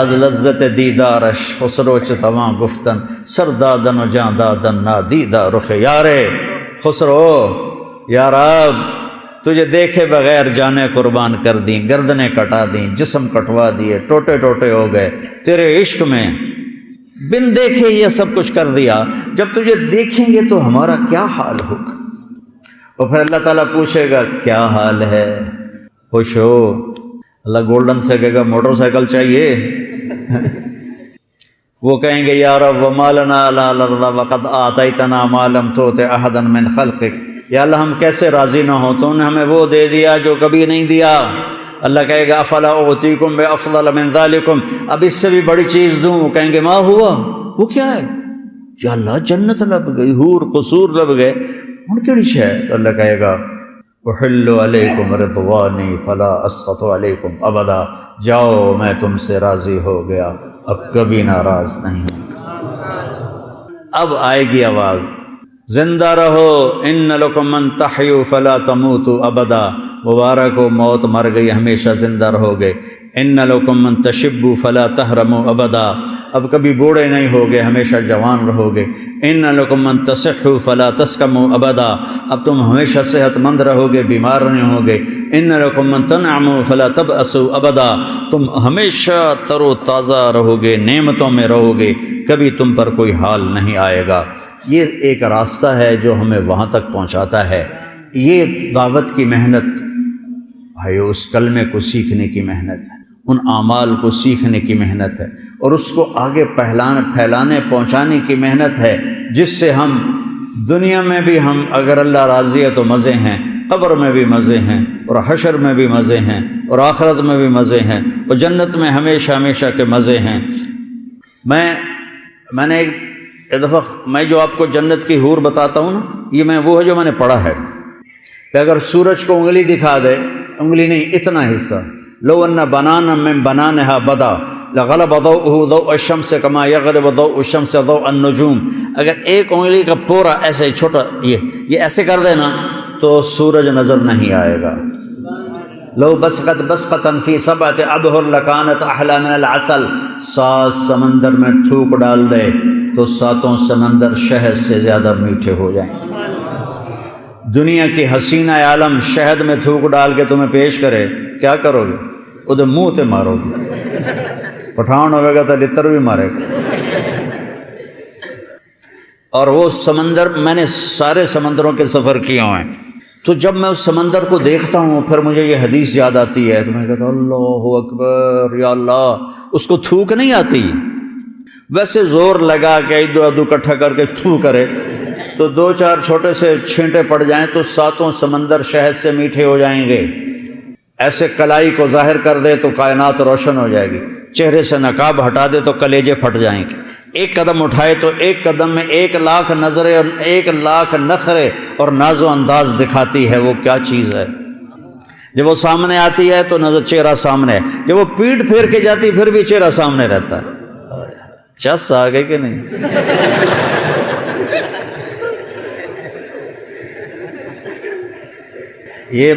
از لذت دیدارش خسرو چتواں گفتن سردادن و جاں دادن نادیدہ رخ یارے خسرو، یا رب تجھے دیکھے بغیر جانیں قربان کر دیں، گردنیں کٹا دیں، جسم کٹوا دیے، ٹوٹے ٹوٹے ہو گئے تیرے عشق میں، بن دیکھے یہ سب کچھ کر دیا، جب تجھے دیکھیں گے تو ہمارا کیا حال ہوگا؟ اور پھر اللہ تعالیٰ پوچھے گا کیا حال ہے؟ خوش ہو؟ اللہ گولڈن سے کہے گا موٹر سائیکل چاہیے؟ وہ کہیں گے یا رب وما لنا الا الارض وقد آتیتنا ما لم تؤت احدا من خلقک، یا اللہ ہم کیسے راضی نہ ہوں، تو نے ہمیں وہ دے دیا جو کبھی نہیں دیا۔ اللہ کہے گا افلا اعطیکم بافضل من ذلکم، اب اس سے بھی بڑی چیز دوں؟ وہ کہیں گے ما ہوا، وہ کیا ہے؟ یا اللہ جنت لب گئی، حور قصور لب گئے، ان کیڑی شے؟ تو اللہ کہے گا احل علیکم رضوانی فلا اسخط علیکم ابدا، جاؤ میں تم سے راضی ہو گیا، اب کبھی ناراض نہیں ہوں۔ اب آئے گی آواز زندہ رہو، ان لکم من تحیوا فلا تموتوا ابدا، مبارک ہو موت مر گئی ہمیشہ زندہ رہو گے، ان لکم من تشبوا فلا تحرموا ابدا، اب کبھی بوڑھے نہیں ہوگے ہمیشہ جوان رہو گے، ان لکم من تصحوا فلا تسقموا ابدا، اب تم ہمیشہ صحت مند رہو گے بیمار نہیں ہوگے، ان لکم من تنعموا فلا تبأسوا ابدا، تم ہمیشہ تر و تازہ رہو گے، نعمتوں میں رہو گے، کبھی تم پر کوئی حال نہیں آئے گا۔ یہ ایک راستہ ہے جو ہمیں وہاں تک پہنچاتا ہے۔ یہ دعوت کی محنت بھائی اس کلمے کو سیکھنے کی محنت ہے، ان اعمال کو سیکھنے کی محنت ہے، اور اس کو آگے پھیلانے پہنچانے کی محنت ہے، جس سے ہم دنیا میں بھی ہم اگر اللہ راضی ہے تو مزے ہیں، قبر میں بھی مزے ہیں، اور حشر میں بھی مزے ہیں، اور آخرت میں بھی مزے ہیں، اور جنت میں ہمیشہ ہمیشہ کے مزے ہیں۔ میں نے ایک دفعہ میں جو آپ کو جنت کی حور بتاتا ہوں نا، یہ وہ ہے جو میں نے پڑھا ہے کہ اگر سورج کو انگلی دکھا دے، انگلی نہیں اتنا حصہ، لو ان بنانا من بنانہا بدا لغلب ضوءہ ضوء الشمس کما یغلب ضوء الشمس ضوء النجوم، اگر ایک انگلی کا پورا ایسے چھوٹا یہ ایسے کر دے نا تو سورج نظر نہیں آئے گا۔ لو بسقت بسقتا فی سبعۃ ابحر لکانت احلی من العسل، 7 سمندر میں تھوک ڈال دے تو 7 سمندر شہد سے زیادہ میٹھے ہو جائیں۔ دنیا کی حسینہ عالم شہد میں تھوک ڈال کے تمہیں پیش کرے، کیا کرو گے؟ ادھر منہ تے مارو گے، پٹھان ہوئے گا تو لتر بھی مارے گا۔ اور وہ سمندر، میں نے سارے سمندروں کے سفر کیا ہیں، تو جب میں اس سمندر کو دیکھتا ہوں پھر مجھے یہ حدیث یاد آتی ہے، تو میں کہتا ہوں اللہ اکبر، یا اللہ، اس کو تھوک نہیں آتی، ویسے زور لگا کے ادو ادو اکٹھا کر کے تھو کرے تو 2-4 چھوٹے سے چھینٹے پڑ جائیں تو 7 سمندر شہد سے میٹھے ہو جائیں گے۔ ایسے کلائی کو ظاہر کر دے تو کائنات روشن ہو جائے گی، چہرے سے نقاب ہٹا دے تو کلیجے پھٹ جائیں گے، ایک قدم اٹھائے تو ایک قدم میں 1,00,000 نظریں اور 1,00,000 نخرے اور ناز و انداز دکھاتی ہے۔ وہ کیا چیز ہے؟ جب وہ سامنے آتی ہے تو نظر چہرہ سامنے ہے، جب وہ پیٹھ پھیر کے جاتی پھر بھی چہرہ سامنے رہتا ہے۔ چس آ گئے کہ نہیں؟ یہ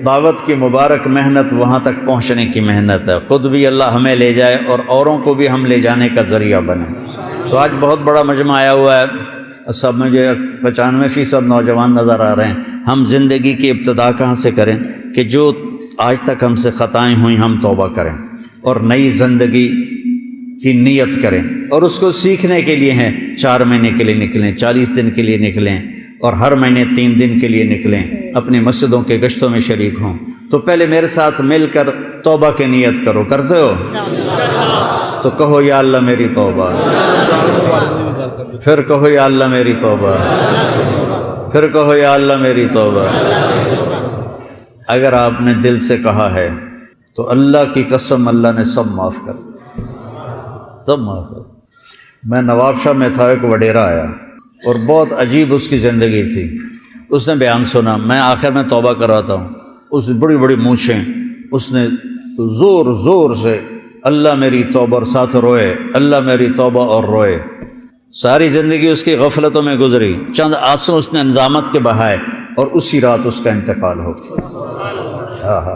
دعوت کی مبارک محنت وہاں تک پہنچنے کی محنت ہے، خود بھی اللہ ہمیں لے جائے اور اوروں کو بھی ہم لے جانے کا ذریعہ بنے۔ تو آج بہت بڑا مجمع آیا ہوا ہے، سب مجھے 95% نوجوان نظر آ رہے ہیں۔ ہم زندگی کی ابتدا کہاں سے کریں کہ جو آج تک ہم سے خطائیں ہوئیں ہم توبہ کریں اور نئی زندگی کی نیت کریں، اور اس کو سیکھنے کے لیے ہیں 4 مہینے کے لیے نکلیں، 40 دن کے لیے نکلیں، اور ہر مہینے 3 دن کے لیے نکلیں، اپنی مسجدوں کے گشتوں میں شریک ہوں۔ تو پہلے میرے ساتھ مل کر توبہ کی نیت کرو، کرتے ہو تو کہو یا اللہ میری توبہ، پھر کہو یا اللہ میری توبہ، پھر کہو یا اللہ میری توبہ۔ اگر آپ نے دل سے کہا ہے تو اللہ کی قسم اللہ نے سب معاف کر دیا، سب معاف کر دیا۔ میں نواب شاہ میں تھا، ایک وڈیرا آیا اور بہت عجیب اس کی زندگی تھی۔ اس نے بیان سنا، میں آخر میں توبہ کراتا ہوں، اس نے بڑی بڑی مونچھیں، اس نے زور زور سے اللہ میری توبہ، اور ساتھ روئے اللہ میری توبہ اور روئے۔ ساری زندگی اس کی غفلتوں میں گزری، چند آنسو اس نے ندامت کے بہائے اور اسی رات اس کا انتقال ہو گیا۔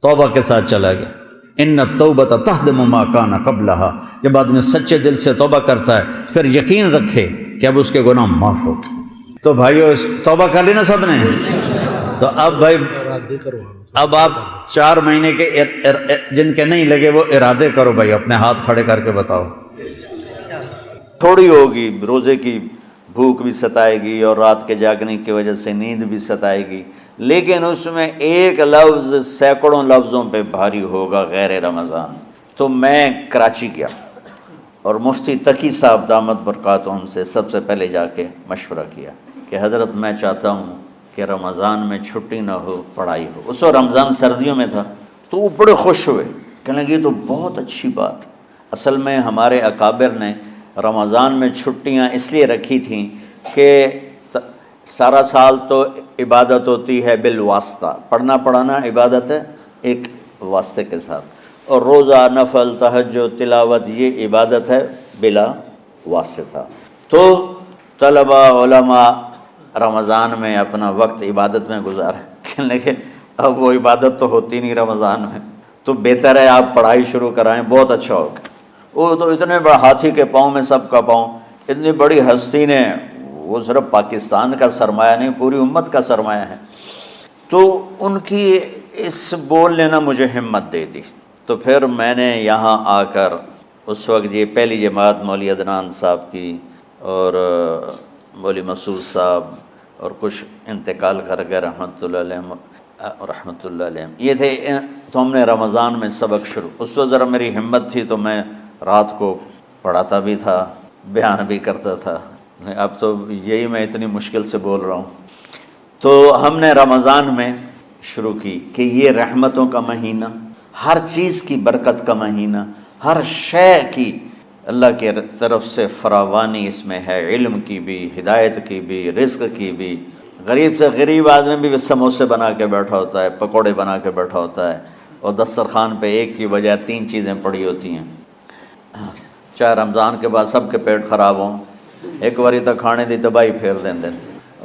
توبہ کے ساتھ چلا گیا۔ ان التوبۃ تہدم ما کان قبلھا، جب آدمی سچے دل سے توبہ کرتا ہے پھر یقین رکھے کہ اب اس کے گناہ معاف ہو گئے۔ تو بھائیو توبہ کر لی نا سب نے؟ تو اب بھائی اب آپ 4 مہینے کے جن کے نہیں لگے وہ ارادے کرو بھائی، اپنے ہاتھ کھڑے کر کے بتاؤ۔ تھوڑی ہوگی، روزے کی بھوک بھی ستائے گی اور رات کے جاگنے کی وجہ سے نیند بھی ستائے گی، لیکن اس میں ایک لفظ سینکڑوں لفظوں پہ بھاری ہوگا، غیر رمضان۔ تو میں کراچی گیا اور مفتی تقی صاحب دامت برکاتہم سے سب سے پہلے جا کے مشورہ کیا کہ حضرت میں چاہتا ہوں کہ رمضان میں چھٹی نہ ہو، پڑھائی ہو۔ اس وقت رمضان سردیوں میں تھا، تو وہ بڑے خوش ہوئے، کہنے لگے یہ تو بہت اچھی بات۔ اصل میں ہمارے اکابر نے رمضان میں چھٹیاں اس لیے رکھی تھیں کہ سارا سال تو عبادت ہوتی ہے بالواسطہ، پڑھنا پڑھانا عبادت ہے ایک واسطے کے ساتھ، اور روزہ، نفل، تہجد، تلاوت یہ عبادت ہے بلا واسطہ۔ تو طلباء، علماء رمضان میں اپنا وقت عبادت میں گزارے، کہنے لگے اب وہ عبادت تو ہوتی نہیں رمضان میں، تو بہتر ہے آپ پڑھائی شروع کرائیں، بہت اچھا ہوگا۔ وہ تو اتنے بڑا ہاتھی کے پاؤں میں سب کا پاؤں، اتنی بڑی ہستی نے، وہ صرف پاکستان کا سرمایہ نہیں پوری امت کا سرمایہ ہے، تو ان کی اس بول نے نا مجھے ہمت دے دی۔ تو پھر میں نے یہاں آ کر اس وقت یہ پہلی جماعت مولوی عدنان صاحب کی اور مولوی مسعود صاحب اور کچھ انتقال کر گئے رحمۃ اللہ علیہ، یہ تھے، تو ہم نے رمضان میں سبق شروع۔ اس وقت ذرا میری ہمت تھی تو میں رات کو پڑھاتا بھی تھا، بیان بھی کرتا تھا، اب تو یہی میں اتنی مشکل سے بول رہا ہوں۔ تو ہم نے رمضان میں شروع کی کہ یہ رحمتوں کا مہینہ، ہر چیز کی برکت کا مہینہ، ہر شے کی اللہ کی طرف سے فراوانی اس میں ہے، علم کی بھی، ہدایت کی بھی، رزق کی بھی۔ غریب سے غریب آدمی بھی سموسے بنا کے بیٹھا ہوتا ہے، پکوڑے بنا کے بیٹھا ہوتا ہے، اور دسترخوان پہ ایک کی بجائے 3 چیزیں پڑی ہوتی ہیں۔ چاہے رمضان کے بعد سب کے پیٹ خراب ہوں، ایک باری تو کھانے دی تباہی پھیر دیں۔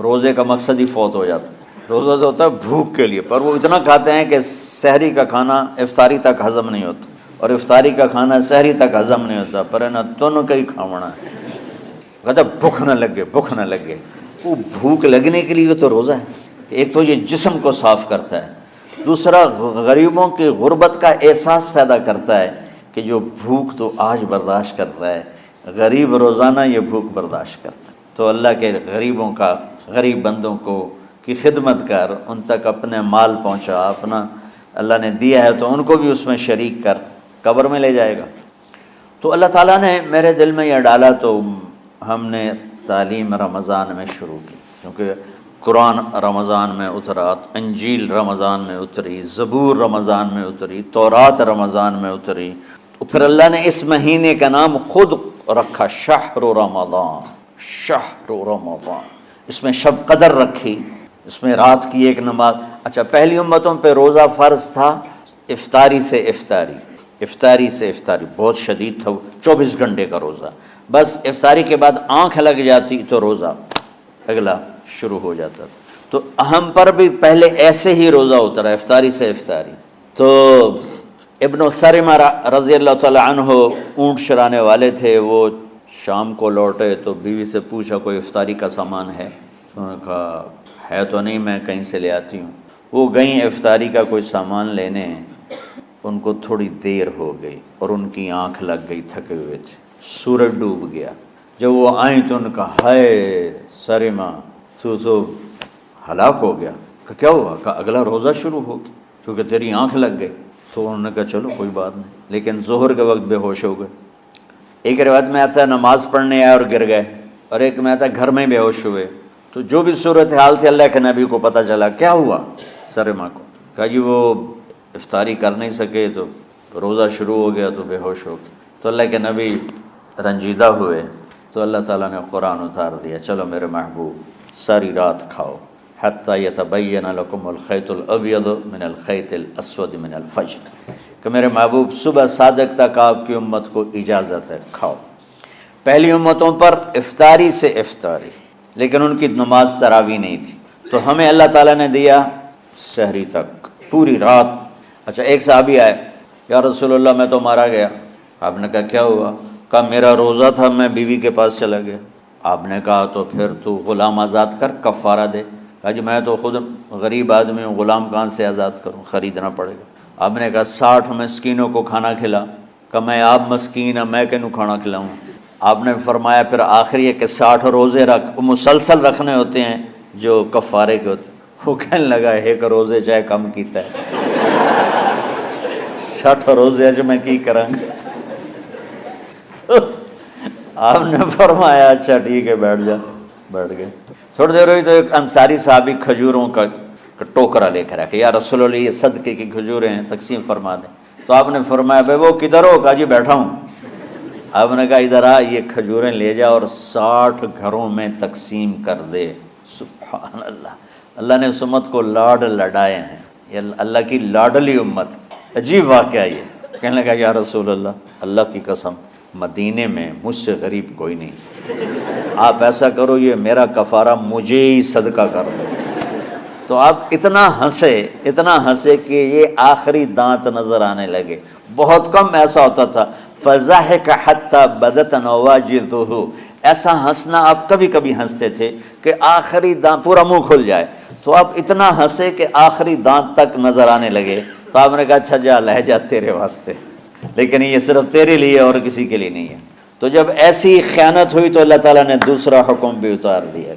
روزے کا مقصد ہی فوت ہو جاتا ہے۔ روزہ تو ہوتا ہے بھوک کے لیے، پر وہ اتنا کھاتے ہیں کہ سحری کا کھانا افطاری تک ہضم نہیں ہوتا، اور افطاری کا کھانا سحری تک ہضم نہیں ہوتا، پر نہ تن کا ہی کھاونا ہے، کہتا بھوک نہ لگے، بھوک نہ لگے۔ وہ بھوک لگنے کے لیے تو روزہ ہے، ایک تو یہ جسم کو صاف کرتا ہے، دوسرا غریبوں کی غربت کا احساس پیدا کرتا ہے کہ جو بھوک تو آج برداشت کرتا ہے، غریب روزانہ یہ بھوک برداشت کرتا ہے۔ تو اللہ کے غریبوں کا، غریب بندوں کو کی خدمت کر، ان تک اپنے مال پہنچا، اپنا اللہ نے دیا ہے تو ان کو بھی اس میں شریک کر، قبر میں لے جائے گا۔ تو اللہ تعالیٰ نے میرے دل میں یہ ڈالا، تو ہم نے تعلیم رمضان میں شروع کی، کیونکہ قرآن رمضان میں اترا، انجیل رمضان میں اتری، زبور رمضان میں اتری، تورات رمضان میں اتری۔ تو پھر اللہ نے اس مہینے کا نام خود رکھا شہر رمضان، شہر رمضان۔ اس میں شب قدر رکھی، اس میں رات کی ایک نماز۔ اچھا، پہلی امتوں پہ روزہ فرض تھا افطاری سے افطاری، افطاری سے افطاری، بہت شدید تھا، 24 گھنٹے کا روزہ۔ بس افطاری کے بعد آنکھ لگ جاتی تو روزہ اگلا شروع ہو جاتا تھا۔ تو ہم پر بھی پہلے ایسے ہی روزہ اترا، افطاری سے افطاری۔ تو ابن سرمہ رضی اللہ تعالیٰ عنہ اونٹ چرانے والے تھے، وہ شام کو لوٹے تو بیوی سے پوچھا کوئی افطاری کا سامان ہے؟ انہوں نے کہا ہے تو نہیں، میں کہیں سے لے آتی ہوں۔ وہ گئیں افطاری کا کوئی سامان لینے، ان کو تھوڑی دیر ہو گئی اور ان کی آنکھ لگ گئی، تھکے ہوئے تھے، سورج ڈوب گیا۔ جب وہ آئیں تو ان کا ہائے سرمہ تو ہلاک ہو گیا۔ کہ کیا ہوا؟ کہا اگلا روزہ شروع ہو گیا کیونکہ تیری آنکھ لگ گئی۔ تو انہوں نے کہا چلو کوئی بات نہیں، لیکن ظہر کے وقت بے ہوش ہو گئے۔ ایک روایت میں آتا ہے نماز پڑھنے آئے اور گر گئے، اور ایک میں آتا ہے گھر میں بے ہوش ہوئے۔ تو جو بھی صورتحال تھی اللہ کے نبی کو پتہ چلا۔ کیا ہوا سرمہ کو؟ کہا جی وہ افطاری کر نہیں سکے تو روزہ شروع ہو گیا تو بے ہوش ہو گئے، تو اللہ کے نبی رنجیدہ ہوئے تو اللہ تعالیٰ نے قرآن اتار دیا، چلو میرے محبوب ساری رات کھاؤ، حتیٰ یتبین لکم الخیط الابیض من الخیط الاسود من الفجر، کہ میرے محبوب صبح صادق تک آپ کی امت کو اجازت ہے کھاؤ۔ پہلی امتوں پر افطاری سے افطاری، لیکن ان کی نماز تراویح نہیں تھی، تو ہمیں اللہ تعالیٰ نے دیا سحری تک پوری رات۔ اچھا ایک صحابی آئے، یا رسول اللہ میں تو مارا گیا۔ آپ نے کہا کیا ہوا؟ کہا میرا روزہ تھا، میں بیوی کے پاس چلا گیا۔ آپ نے کہا تو پھر تو غلام آزاد کر، کفارہ دے۔ کہا جی میں تو خود غریب آدمی ہوں، غلام کہاں سے آزاد کروں، خریدنا پڑے گا۔ آپ نے کہا 60 مسکینوں کو کھانا کھلا۔ کہ میں آپ مسکین ہوں، میں کینوں کھانا کھلاؤں؟ آپ نے فرمایا پھر آخری ہے کہ 60 روزے رکھ، وہ مسلسل رکھنے ہوتے ہیں جو کفارے کے ہوتے ہیں۔ وہ کہنے لگا ایک روزے چاہے کم کیتا ہے 60 روزے اج میں کی کراں گا؟ تو آپ نے فرمایا اچھا ٹھیک ہے بیٹھ جا، بیٹھ گئے۔ تھوڑی دیر ہوئی تو ایک انصاری صحابی کھجوروں کا ٹوکرا لے کر رکھے، یا رسول اللہ یہ صدقے کی کھجوریں ہیں، تقسیم فرما دیں۔ تو آپ نے فرمایا بھائی وہ کدھر ہو؟ کہا جی بیٹھا ہوں۔ آپ نے کہا ادھر آ، یہ کھجوریں لے جا اور 60 گھروں میں تقسیم کر دے۔ سبحان اللہ، اللہ نے اس امت کو لاڈ لڈائے ہیں، یہ اللہ کی لاڈلی امت۔ عجیب واقعہ یہ، کہنے لگا یا رسول اللہ، اللہ کی قسم مدینے میں مجھ سے غریب کوئی نہیں، آپ ایسا کرو یہ میرا کفارہ مجھے ہی صدقہ کر دو۔ تو آپ اتنا ہنسے کہ یہ آخری دانت نظر آنے لگے۔ بہت کم ایسا ہوتا تھا، فضحک حتی بدت نواجذہ، ایسا ہنسنا آپ کبھی کبھی ہنستے تھے کہ آخری دانت پورا منہ کھل جائے، تو آپ اتنا ہنسے کہ آخری دانت تک نظر آنے لگے۔ تو آپ نے کہا اچھا جا لہ جا تیرے واسطے، لیکن یہ صرف تیرے لیے اور کسی کے لیے نہیں ہے۔ تو جب ایسی خیانت ہوئی تو اللہ تعالیٰ نے دوسرا حکم بھی اتار دیا،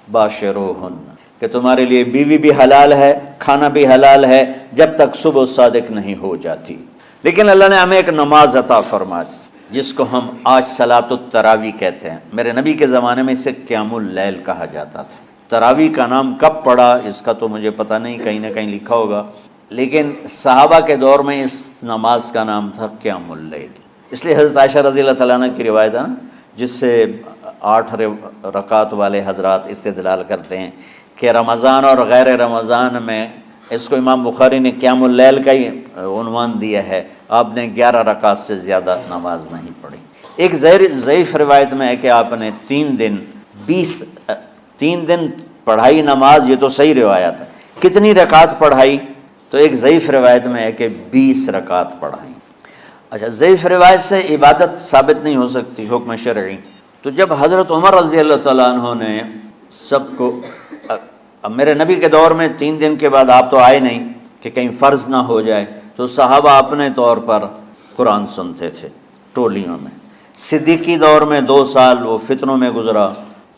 باشروہن، کہ تمہارے لیے بیوی بھی حلال ہے، کھانا بھی حلال ہے جب تک صبح صادق نہیں ہو جاتی۔ لیکن اللہ نے ہمیں ایک نماز عطا فرما دی جس کو ہم آج صلاۃ التراویح کہتے ہیں۔ میرے نبی کے زمانے میں اسے قیام اللیل کہا جاتا تھا۔ تراویح کا نام کب پڑا اس کا تو مجھے پتہ نہیں، کہیں نہ کہیں لکھا ہوگا، لیکن صحابہ کے دور میں اس نماز کا نام تھا قیام اللیل۔ اس لیے حضرت عائشہ رضی اللہ تعالیٰ عنہ کی روایت ہے نا، جس سے 8 رکعت والے حضرات استدلال کرتے ہیں کہ رمضان اور غیر رمضان میں، اس کو امام بخاری نے قیام اللیل کا ہی عنوان دیا ہے، آپ نے 11 رکعت سے زیادہ نماز نہیں پڑھی۔ ایک ضعیف روایت میں ہے کہ آپ نے 3 دن پڑھائی نماز، یہ تو صحیح روایت ہے۔ کتنی رکعت پڑھائی؟ تو ایک ضعیف روایت میں ہے کہ 20 رکعت پڑھائی۔ اچھا ضعیف روایت سے عبادت ثابت نہیں ہو سکتی حکم شرعی۔ تو جب حضرت عمر رضی اللہ تعالیٰ عنہ نے سب کو، اب میرے نبی کے دور میں 3 دن کے بعد آپ تو آئے نہیں کہ کہیں فرض نہ ہو جائے، تو صحابہ اپنے طور پر قرآن سنتے تھے ٹولیوں میں۔ صدیقی دور میں 2 سال وہ فتنوں میں گزرا،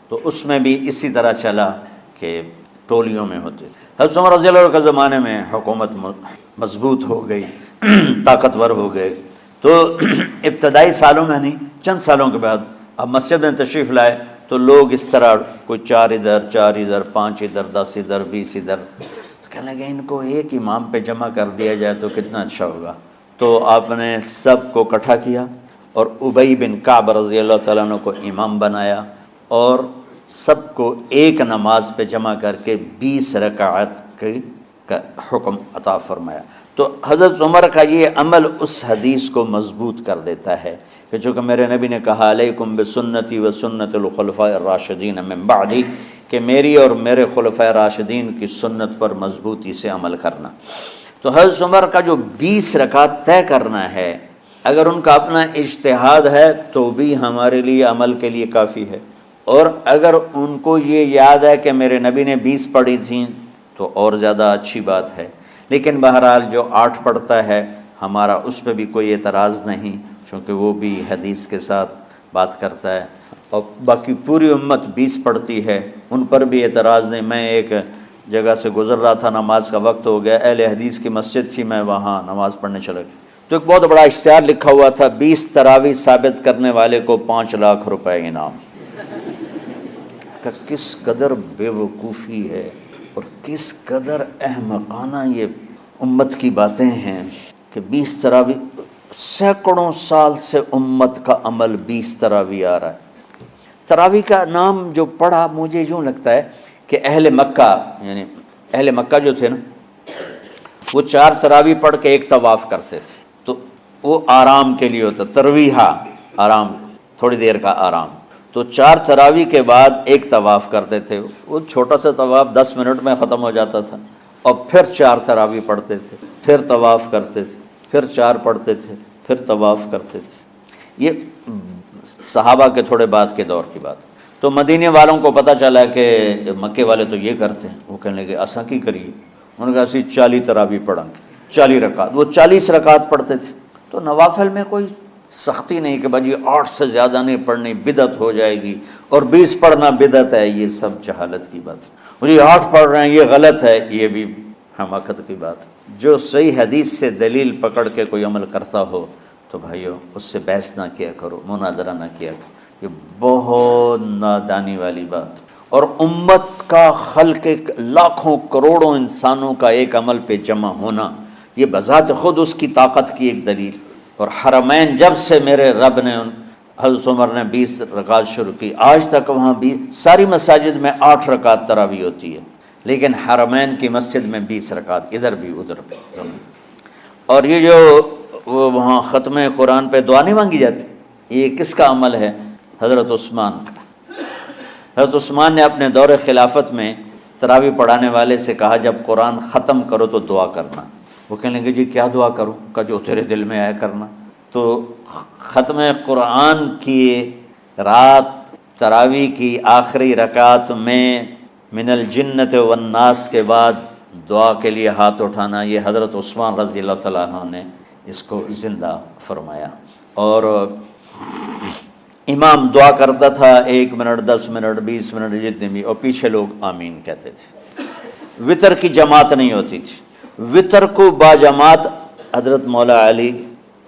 تو اس میں بھی اسی طرح چلا کہ ٹولیوں میں ہوتے۔ حضرت عمر رضی اللہ عنہ کے زمانے میں حکومت مضبوط ہو گئی، طاقتور ہو گئے، تو ابتدائی سالوں میں نہیں، چند سالوں کے بعد اب مسجد میں تشریف لائے تو لوگ اس طرح کوئی 4 ادھر 4 ادھر 5 ادھر 10 ادھر 20 ادھر، تو کہنے لگے ان کو ایک امام پہ جمع کر دیا جائے تو کتنا اچھا ہوگا۔ تو آپ نے سب کو اکٹھا کیا اور ابی بن کعب رضی اللہ تعالیٰ عنہ کو امام بنایا، اور سب کو ایک نماز پہ جمع کر کے 20 رکعت کا حکم عطا فرمایا۔ تو حضرت عمر کا یہ عمل اس حدیث کو مضبوط کر دیتا ہے کہ چونکہ میرے نبی نے کہا علیکم بسنتی و سنت الخلفاء الراشدین من بعدی، کہ میری اور میرے خلفاء راشدین کی سنت پر مضبوطی سے عمل کرنا۔ تو حضرت عمر کا جو 20 رکعت طے کرنا ہے، اگر ان کا اپنا اجتہاد ہے تو بھی ہمارے لیے عمل کے لیے کافی ہے، اور اگر ان کو یہ یاد ہے کہ میرے نبی نے 20 پڑھی تھیں تو اور زیادہ اچھی بات ہے۔ لیکن بہرحال جو 8 پڑھتا ہے ہمارا اس پہ بھی کوئی اعتراض نہیں، چونکہ وہ بھی حدیث کے ساتھ بات کرتا ہے، اور باقی پوری امت 20 پڑھتی ہے، ان پر بھی اعتراض نہیں۔ میں ایک جگہ سے گزر رہا تھا، نماز کا وقت ہو گیا، اہل حدیث کی مسجد تھی، میں وہاں نماز پڑھنے چلا گیا، تو ایک بہت بڑا اشتہار لکھا ہوا تھا 20 تراویح ثابت کرنے والے کو 5 لاکھ روپے انعام۔ کہ کس قدر بے وقوفی ہے اور کس قدر احمقانہ یہ امت کی باتیں ہیں کہ 20 تراویح، سینکڑوں سال سے امت کا عمل 20 تراویح آ رہا ہے۔ تراویح کا نام جو پڑھا مجھے یوں لگتا ہے کہ اہل مکہ، یعنی اہل مکہ جو تھے نا، وہ 4 تراویح پڑھ کے ایک طواف کرتے تھے، تو وہ آرام کے لیے ہوتا، ترویحہ آرام، تھوڑی دیر کا آرام، تو 4 تراویح کے بعد ایک طواف کرتے تھے، وہ چھوٹا سا طواف 10 منٹ میں ختم ہو جاتا تھا، اور پھر 4 تراویح پڑھتے تھے، پھر طواف کرتے تھے، پھر 4 پڑھتے تھے، پھر طواف کرتے تھے۔ یہ صحابہ کے تھوڑے بعد کے دور کی بات۔ تو مدینے والوں کو پتہ چلا کہ مکے والے تو یہ کرتے ہیں، وہ کہنے لگے اساں کی کریے، انہوں نے کہا اسی 40 تراویح پڑھیں گے، 40 رکعت، وہ 40 رکعت پڑھتے تھے۔ تو نوافل میں کوئی سختی نہیں کہ بھائی 8 سے زیادہ نہیں پڑھنی، بدعت ہو جائے گی، اور 20 پڑھنا بدعت ہے، یہ سب جہالت کی بات۔ اور یہ 8 پڑھ رہے ہیں یہ غلط ہے، یہ بھی حماقت کی بات۔ جو صحیح حدیث سے دلیل پکڑ کے کوئی عمل کرتا ہو تو بھائیو اس سے بحث نہ کیا کرو، مناظرہ نہ کیا کرو، یہ بہت نادانی والی بات۔ اور امت کا خلق لاکھوں کروڑوں انسانوں کا ایک عمل پہ جمع ہونا، یہ بذات خود اس کی طاقت کی ایک دلیل۔ اور حرمین جب سے میرے رب نے حضرت عمر نے 20 رکعت شروع کی، آج تک وہاں بھی ساری مساجد میں 8 رکعت تراویح ہوتی ہے، لیکن حرمین کی مسجد میں 20 رکعت، ادھر بھی ادھر بھی۔ اور یہ جو وہ وہاں ختم قرآن پہ دعا نہیں مانگی جاتی، یہ کس کا عمل ہے؟ حضرت عثمان کا۔ حضرت عثمان نے اپنے دور خلافت میں تراویح پڑھانے والے سے کہا جب قرآن ختم کرو تو دعا کرنا۔ وہ کہنے لگے جی کیا دعا کروں؟ کہ جو تیرے دل میں آیا کرنا۔ تو ختم قرآن کی رات تراویح کی آخری رکعت میں من الجنت والناس کے بعد دعا کے لیے ہاتھ اٹھانا، یہ حضرت عثمان رضی اللہ تعالیٰ عنہ نے اس کو زندہ فرمایا۔ اور امام دعا کرتا تھا 1 منٹ 10 منٹ 20 منٹ جتنے بھی، اور پیچھے لوگ آمین کہتے تھے۔ وطر کی جماعت نہیں ہوتی تھی، وطر کو باجماعت حضرت مولا علی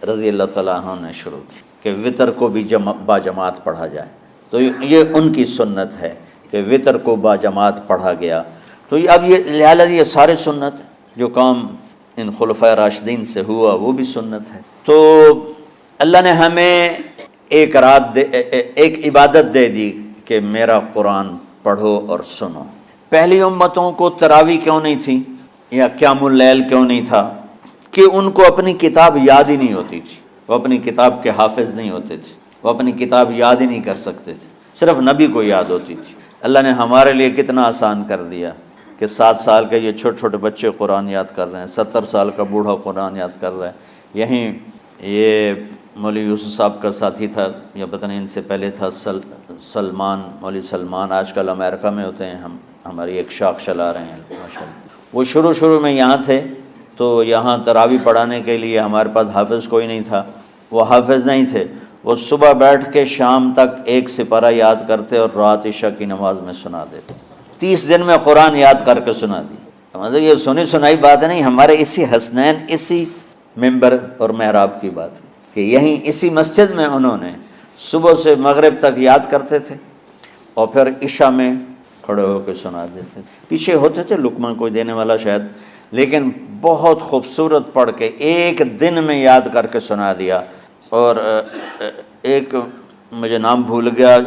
رضی اللہ تعالیٰ عنہ نے شروع کی کہ وطر کو بھی باجماعت پڑھا جائے، تو یہ ان کی سنت ہے کہ وطر کو باجماعت پڑھا گیا۔ تو اب یہ لہٰذا یہ سارے سنت جو کام ان خلفائے راشدین سے ہوا وہ بھی سنت ہے۔ تو اللہ نے ہمیں ایک عبادت دے دی کہ میرا قرآن پڑھو اور سنو۔ پہلی امتوں کو تراویح کیوں نہیں تھی یا قیام اللیل کیوں نہیں تھا؟ کہ ان کو اپنی کتاب یاد ہی نہیں ہوتی تھی، وہ اپنی کتاب کے حافظ نہیں ہوتے تھے، وہ اپنی کتاب یاد ہی نہیں کر سکتے تھے، صرف نبی کو یاد ہوتی تھی۔ اللہ نے ہمارے لیے کتنا آسان کر دیا کہ 7 سال کے یہ چھوٹے چھوٹے بچے قرآن یاد کر رہے ہیں، 70 سال کا بوڑھا قرآن یاد کر رہا ہے۔ یہیں یہ مولوی یوسف صاحب کا ساتھی تھا، یا پتہ نہیں ان سے پہلے تھا، سلمان، مولوی سلمان، آج کل امریکہ میں ہوتے ہیں، ہماری ایک شاخ چلا رہے ہیں ماشاءاللہ۔ وہ شروع میں یہاں تھے، تو یہاں تراویح پڑھانے کے لیے ہمارے پاس حافظ کوئی نہیں تھا، وہ حافظ نہیں تھے، وہ صبح بیٹھ کے شام تک 1 سپارہ یاد کرتے اور رات عشاء کی نماز میں سنا دیتے۔ 30 دن میں قرآن یاد کر کے سنا دی۔ مطلب یہ سنی سنائی بات نہیں، ہمارے اسی حسنین، اسی ممبر اور محراب کی بات کہ یہیں اسی مسجد میں انہوں نے صبح سے مغرب تک یاد کرتے تھے اور پھر عشاء میں کھڑے ہو کے سنا دیتے۔ پیچھے ہوتے تھے لقمہ کوئی دینے والا شاید، لیکن بہت خوبصورت پڑھ کے 1 دن میں یاد کر کے سنا دیا۔ اور ایک مجھے نام بھول گیا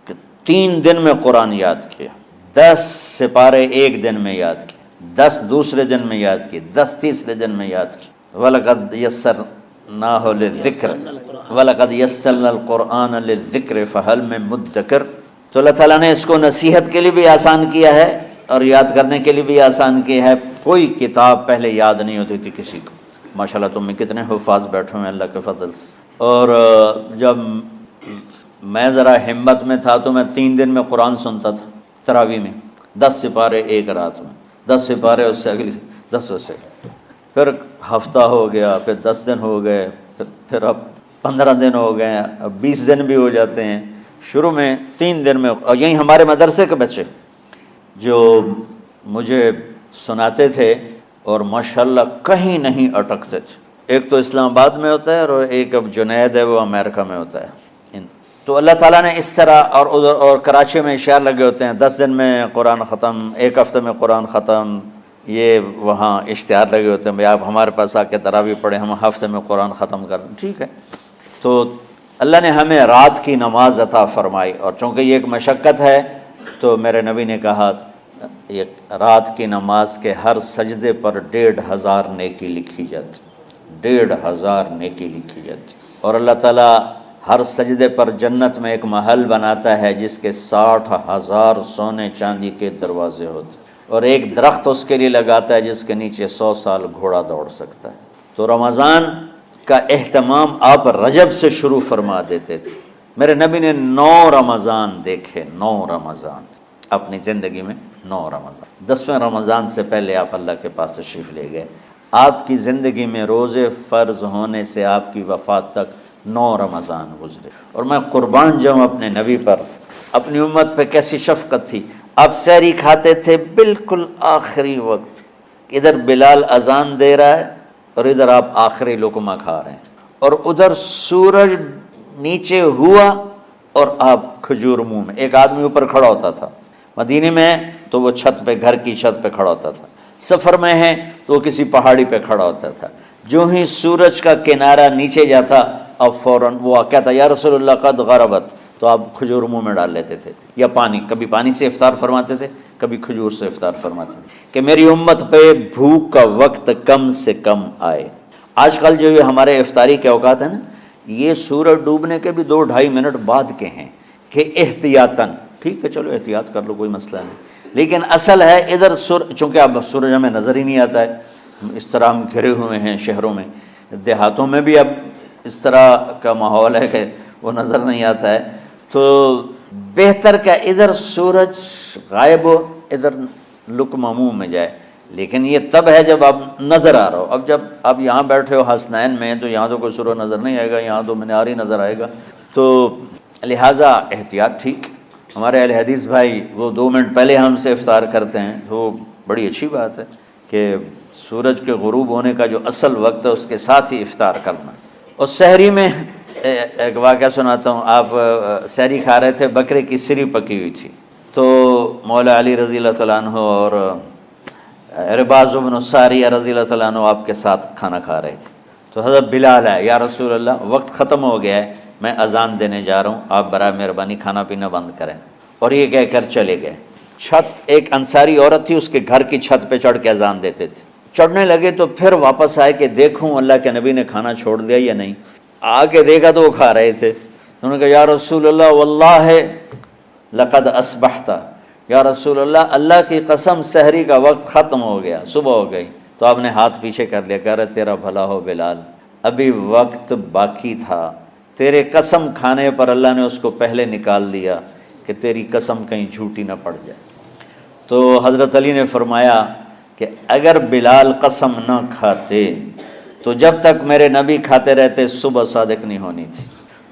کہ 3 دن میں قرآن یاد کیا، 10 سپارے 1 دن میں یاد کیے، 10 دوسرے دن میں یاد کیے، 10 تیسرے دن میں یاد کیے۔ وَلَقَدْ يَسَّرْنَاهُ لِلذِّكْرِ وَلَقَدْ يَسَّرْنَا الْقُرْآنَ لِلذِّكْرِ فَهَلْ مِن مُدَّكِرٍ۔ تو اللہ تعالیٰ نے اس کو نصیحت کے لیے بھی آسان کیا ہے اور یاد کرنے کے لیے بھی آسان کیا ہے۔ کوئی کتاب پہلے یاد نہیں ہوتی تھی کسی کو، ماشاءاللہ تم میں کتنے حفاظ بیٹھے ہیں اللہ کے فضل سے۔ اور جب میں ذرا ہمت میں تھا تو میں 3 دن میں قرآن سنتا تھا تراویح میں، 10 سپارے ایک رات میں، 10 سپارے اس سے اگلی 10 سے، پھر ہفتہ ہو گیا، پھر 10 دن ہو گئے، پھر اب 15 دن ہو گئے، اب 20 دن بھی ہو جاتے ہیں۔ شروع میں 3 دن میں، اور یہیں ہمارے مدرسے کے بچے جو مجھے سناتے تھے اور ماشاءاللہ کہیں نہیں اٹکتے تھے۔ ایک تو اسلام آباد میں ہوتا ہے اور ایک اب جنید ہے وہ امریکہ میں ہوتا ہے۔ تو اللہ تعالیٰ نے اس طرح، اور کراچی میں اشعار لگے ہوتے ہیں 10 دن میں قرآن ختم، 1 ہفتے میں قرآن ختم، یہ وہاں اشتہار لگے ہوتے ہیں، بھائی آپ ہمارے پاس آ کے تراویح پڑھیں، ہم ہفتے میں قرآن ختم کر دیں، ٹھیک ہے۔ تو اللہ نے ہمیں رات کی نماز عطا فرمائی، اور چونکہ یہ ایک مشقت ہے تو میرے نبی نے کہا یہ رات کی نماز کے ہر سجدے پر 1500 نیکی لکھی جاتی، 1500 نیکی لکھی جاتی، اور اللہ تعالیٰ ہر سجدے پر جنت میں ایک محل بناتا ہے جس کے 60,000 سونے چاندی کے دروازے ہوتے، اور ایک درخت اس کے لیے لگاتا ہے جس کے نیچے 100 سال گھوڑا دوڑ سکتا ہے۔ تو رمضان کا اہتمام آپ رجب سے شروع فرما دیتے تھے۔ میرے نبی نے 9 رمضان دیکھے، 9 رمضان اپنی زندگی میں، 9 رمضان۔ 10ویں رمضان سے پہلے آپ اللہ کے پاس تشریف لے گئے۔ آپ کی زندگی میں روزے فرض ہونے سے آپ کی وفات تک 9 رمضان گزرے، اور میں قربان جاؤں اپنے نبی پر، اپنی امت پہ کیسی شفقت تھی۔ آپ سحری کھاتے تھے بالکل آخری وقت، ادھر بلال اذان دے رہا ہے اور ادھر آپ آخری لقمہ کھا رہے ہیں، اور ادھر سورج نیچے ہوا اور آپ کھجور منہ میں۔ ایک آدمی اوپر کھڑا ہوتا تھا مدینے میں تو وہ چھت پہ، گھر کی چھت پہ کھڑا ہوتا تھا، سفر میں ہے تو وہ کسی پہاڑی پہ کھڑا ہوتا تھا۔ جو ہی سورج کا کنارہ نیچے جاتا اب فوراً وہ کہتا یا رسول اللہ قد غربت، تو آپ کھجور منہ میں ڈال لیتے تھے، یا پانی، کبھی پانی سے افطار فرماتے تھے، کبھی کھجور سے افطار فرماتے تھے، کہ میری امت پہ بھوک کا وقت کم سے کم آئے۔ آج کل جو یہ ہمارے افطاری کے اوقات ہیں نا، یہ سورج ڈوبنے کے بھی 2-2.5 منٹ بعد کے ہیں، کہ احتیاطاً، ٹھیک ہے چلو احتیاط کر لو کوئی مسئلہ نہیں، لیکن اصل ہے ادھر چونکہ اب سورج ہمیں نظر ہی نہیں آتا ہے، اس طرح ہم گھرے ہوئے ہیں شہروں میں، دیہاتوں میں بھی اب اس طرح کا ماحول ہے کہ وہ نظر نہیں آتا ہے، تو بہتر کہ ادھر سورج غائب ہو، ادھر لقمہ منہ میں جائے، لیکن یہ تب ہے جب آپ نظر آ رہا ہو۔ اب جب آپ یہاں بیٹھے ہو حسنین میں تو یہاں تو کوئی سورج نظر نہیں آئے گا، یہاں تو منار ہی نظر آئے گا، تو لہٰذا احتیاط ٹھیک۔ ہمارے اہل حدیث بھائی وہ 2 منٹ پہلے ہم سے افطار کرتے ہیں، تو بڑی اچھی بات ہے کہ سورج کے غروب ہونے کا جو اصل وقت ہے اس کے ساتھ ہی افطار کرنا۔ اور سحری میں ایک واقعہ سناتا ہوں، آپ سحری کھا رہے تھے، بکرے کی سری پکی ہوئی تھی، تو مولا علی رضی اللہ تعالیٰ عنہ اور عرباض بن ساریہ رضی اللہ تعالیٰ عنہ آپ کے ساتھ کھانا کھا رہے تھے، تو حضرت بلال ہے، یا رسول اللہ وقت ختم ہو گیا ہے، میں اذان دینے جا رہا ہوں، آپ برائے مہربانی کھانا پینا بند کریں، اور یہ کہہ کر چلے گئے۔ چھت، ایک انصاری عورت تھی، اس کے گھر کی چھت پہ چڑھ کے اذان دیتے تھے، چڑھنے لگے تو پھر واپس آئے کہ دیکھوں اللہ کے نبی نے کھانا چھوڑ دیا یا نہیں، آ کے دیکھا تو وہ کھا رہے تھے، انہوں نے کہا یا رسول اللہ واللہ لقد اصبحت، یا رسول اللہ اللہ کی قسم سحری کا وقت ختم ہو گیا، صبح ہو گئی۔ تو آپ نے ہاتھ پیچھے کر لیا، کہہ رہے تیرا بھلا ہو بلال، ابھی وقت باقی تھا، تیرے قسم کھانے پر اللہ نے اس کو پہلے نکال دیا کہ تیری قسم کہیں جھوٹی نہ پڑ جائے۔ تو حضرت علی نے فرمایا کہ اگر بلال قسم نہ کھاتے تو جب تک میرے نبی کھاتے رہتے صبح صادق نہیں ہونی تھی،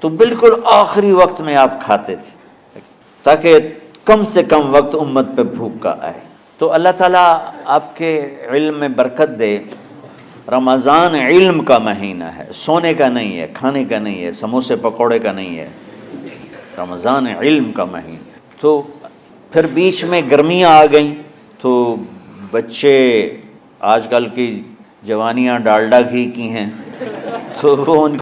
تو بالکل آخری وقت میں آپ کھاتے تھے تاکہ کم سے کم وقت امت پہ بھوک کا آئے۔ تو اللہ تعالیٰ آپ کے علم میں برکت دے۔ رمضان علم کا مہینہ ہے، سونے کا نہیں ہے، کھانے کا نہیں ہے، سموسے پکوڑے کا نہیں ہے، رمضان علم کا مہینہ۔ تو پھر بیچ میں گرمیاں آ گئیں تو بچے، آج کل کی جوانیاں ڈالڈا گھی کی ہیں، تو وہ ان